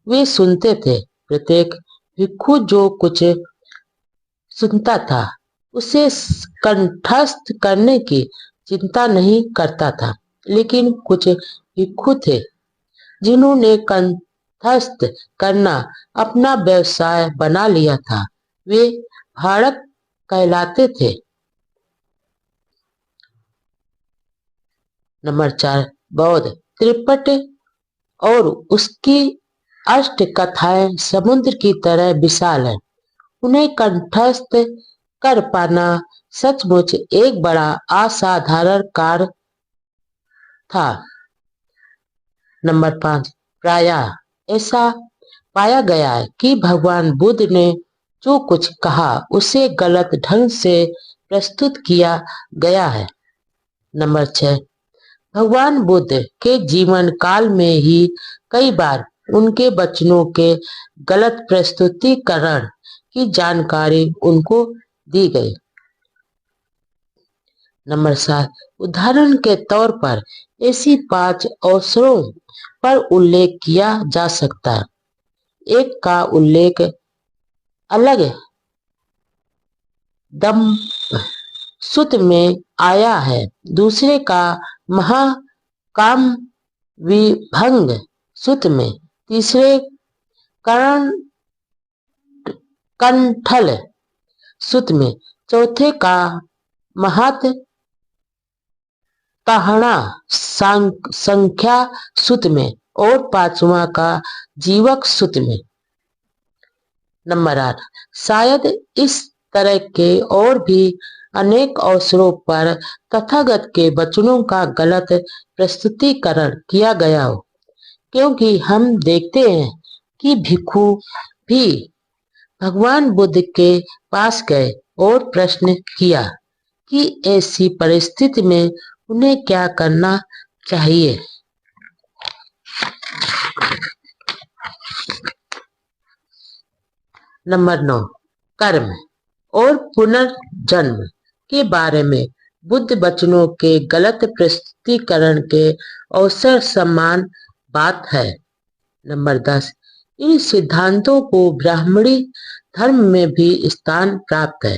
वे सुनते थे, प्रत्येक भिक्षु जो कुछ सुनता था उसे कंठस्थ करने की चिंता नहीं करता था। लेकिन कुछ भिक्षु थे जिन्होंने कंठस्थ करना अपना व्यवसाय बना लिया था। वे भाड़क कहलाते थे। नंबर 4, बौद्ध त्रिपिटक और उसकी अष्ट कथाएं समुद्र की तरह विशाल है। उन्हें कंठस्थ कर पाना सचमुच एक बड़ा असाधारण कार्य था। नंबर 5, प्रायः ऐसा पाया गया है कि भगवान बुद्ध ने जो कुछ कहा उसे गलत ढंग से प्रस्तुत किया गया है। नंबर 6, भगवान बुद्ध के जीवन काल में ही कई बार उनके वचनों के गलत प्रस्तुतिकरण की जानकारी उनको दी गई। नंबर 7, उदाहरण के तौर पर ऐसी 5 अवसरों पर उल्लेख किया जा सकता है। एक का उल्लेख अलग दम सूत्र में आया है, दूसरे का महाकाम विभंग सूत्र में, तीसरे करण कंठल सूत्र में, चौथे का महत तहणा संख्या सूत्र में और 5वां का जीवक सूत्र में। नंबर 8, शायद इस तरह के और भी अनेक अवसरों पर तथागत के वचनों का गलत प्रस्तुतिकरण किया गया हो, क्योंकि हम देखते हैं कि भिक्षु भी भगवान बुद्ध के पास गए और प्रश्न किया कि ऐसी परिस्थिति में उन्हें क्या करना चाहिए। नंबर 9, कर्म और पुनर्जन्म के बारे में बुद्ध वचनों के गलत प्रस्तुतिकरण के अवसर समान बात है। नंबर 10, इन सिद्धांतों को ब्राह्मणी धर्म में भी स्थान प्राप्त है।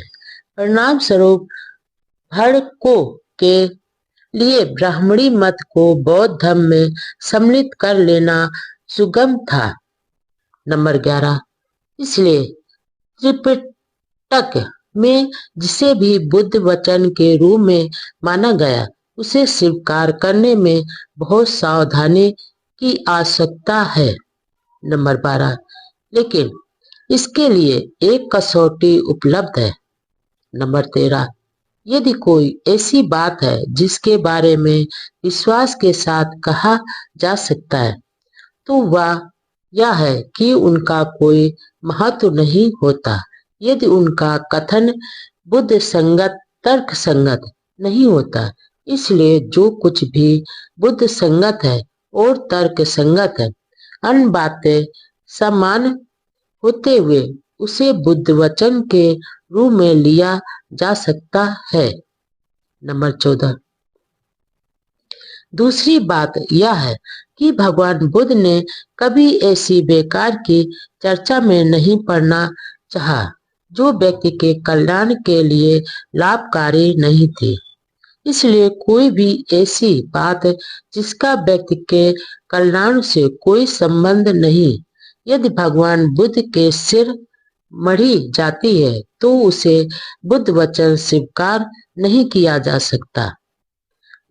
परिणाम स्वरूप भड़कों के लिए ब्राह्मणी मत को बौद्ध धर्म में सम्मिलित कर लेना सुगम था। नंबर 11, इसलिए त्रिपिटक में जिसे भी बुद्ध वचन के रूप में माना गया उसे स्वीकार करने में बहुत सावधानी की आवश्यकता है। नंबर 12, लेकिन इसके लिए एक कसौटी उपलब्ध है। नंबर 13, यदि कोई ऐसी बात है जिसके बारे में विश्वास के साथ कहा जा सकता है तो वह यह है कि उनका कोई महत्व नहीं होता यदि उनका कथन बुद्ध संगत तर्क संगत नहीं होता। इसलिए जो कुछ भी बुद्ध संगत है और तर्क संगत है, अन्य बातें समान होते हुए उसे बुद्ध वचन के रूप में लिया जा सकता है। नंबर 14, दूसरी बात यह है कि भगवान बुद्ध ने कभी ऐसी बेकार की चर्चा में नहीं पड़ना चाहा जो व्यक्ति के कल्याण के लिए लाभकारी नहीं थी। इसलिए कोई भी ऐसी बात जिसका व्यक्ति के कल्याण से कोई संबंध नहीं, यदि भगवान बुद्ध के सिर मढ़ी जाती है तो उसे बुद्ध वचन स्वीकार नहीं किया जा सकता।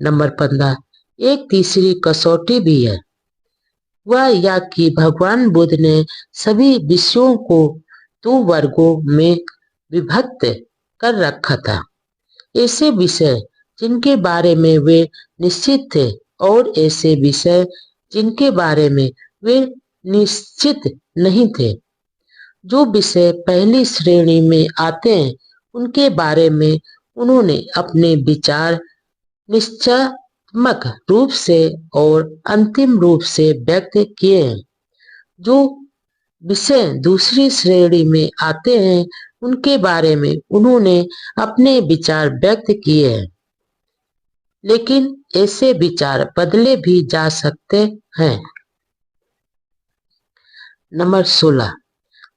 नंबर 15, एक तीसरी कसौटी भी है, वह यह कि भगवान बुद्ध ने सभी विषयों को 2 वर्गों में विभक्त कर रखा था, ऐसे विषय जिनके बारे में वे निश्चित थे और ऐसे विषय जिनके बारे में वे निश्चित नहीं थे। जो विषय पहली श्रेणी में आते हैं उनके बारे में उन्होंने अपने विचार निश्चयात्मक रूप से और अंतिम रूप से व्यक्त किए हैं। जो विषय दूसरी श्रेणी में आते हैं उनके बारे में उन्होंने अपने विचार व्यक्त किए हैं, लेकिन ऐसे विचार बदले भी जा सकते हैं। नंबर 16,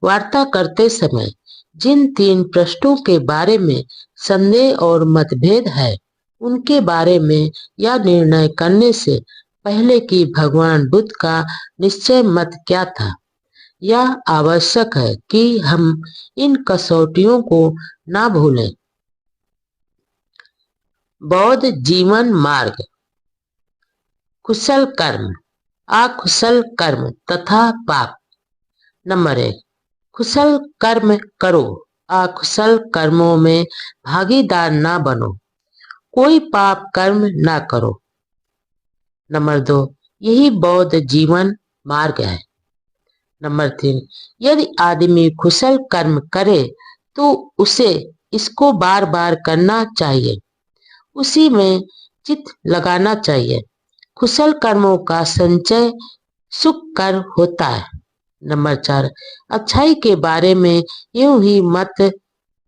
वार्ता करते समय जिन 3 प्रश्नों के बारे में संदेह और मतभेद है उनके बारे में यह निर्णय करने से पहले कि भगवान बुद्ध का निश्चय मत क्या था, यह आवश्यक है कि हम इन कसौटियों को ना भूलें। बौद्ध जीवन मार्ग, कुशल कर्म, अकुशल कर्म तथा पाप। नंबर 1, कुशल कर्म करो, अकुशल कर्मों में भागीदार ना बनो, कोई पाप कर्म ना करो। नंबर 2, यही बौद्ध जीवन मार्ग है। नंबर 3, यदि आदमी कुशल कर्म करे तो उसे इसको बार बार करना चाहिए, उसी में चित्त लगाना चाहिए। कुशल कर्मों का संचय सुख कर होता है। नंबर 4, अच्छाई के बारे में यूं ही मत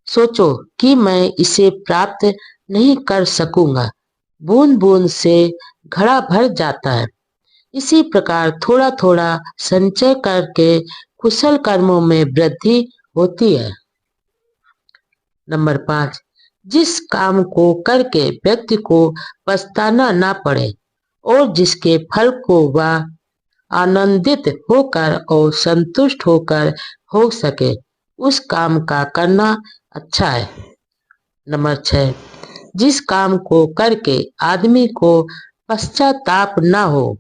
सोचो कि मैं इसे प्राप्त नहीं कर सकूंगा। बूंद बूंद से घड़ा भर जाता है। इसी प्रकार थोड़ा थोड़ा संचय करके कुशल कर्मों में वृद्धि होती है। नंबर 5, जिस काम को करके व्यक्ति को पछताना ना पड़े और जिसके फल को वह आनंदित होकर और संतुष्ट होकर हो सके, उस काम का करना अच्छा है। नंबर 6, जिस काम को करके आदमी को पश्चाताप ना हो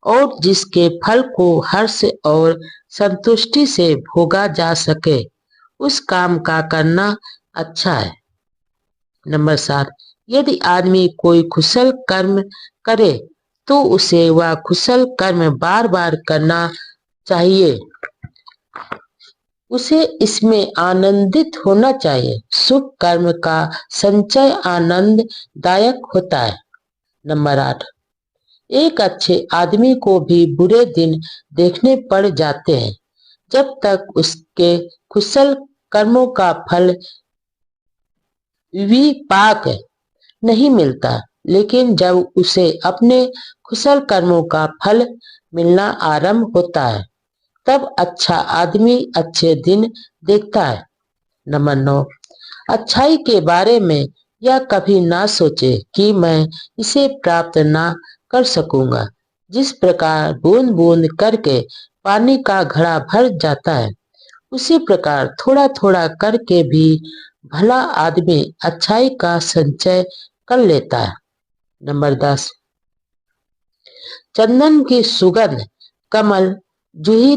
और जिसके फल को हर्ष और संतुष्टि से भोगा जा सके, उस काम का करना अच्छा है। नंबर 7, यदि आदमी कोई कुशल कर्म करे तो उसे वह कुशल कर्म बार बार करना चाहिए, उसे इसमें आनंदित होना चाहिए। शुभ कर्म का संचय आनंददायक होता है। नंबर 8, एक अच्छे आदमी को भी बुरे दिन देखने पड़ जाते हैं जब तक उसके कुशल कर्मों का फल विपाक नहीं मिलता, लेकिन जब उसे अपने कुशल कर्मों का फल मिलना आरंभ होता है, तब अच्छा आदमी अच्छे दिन देखता है। नंबर 9, अच्छाई के बारे में यह कभी ना सोचे कि मैं इसे प्राप्त ना कर सकूंगा। जिस प्रकार बूंद बूंद करके पानी का घड़ा भर जाता है, उसी प्रकार थोड़ा थोड़ा करके भी भला आदमी अच्छाई का संचय कर लेता है। नंबर 10, चंदन की सुगंध कमल जूही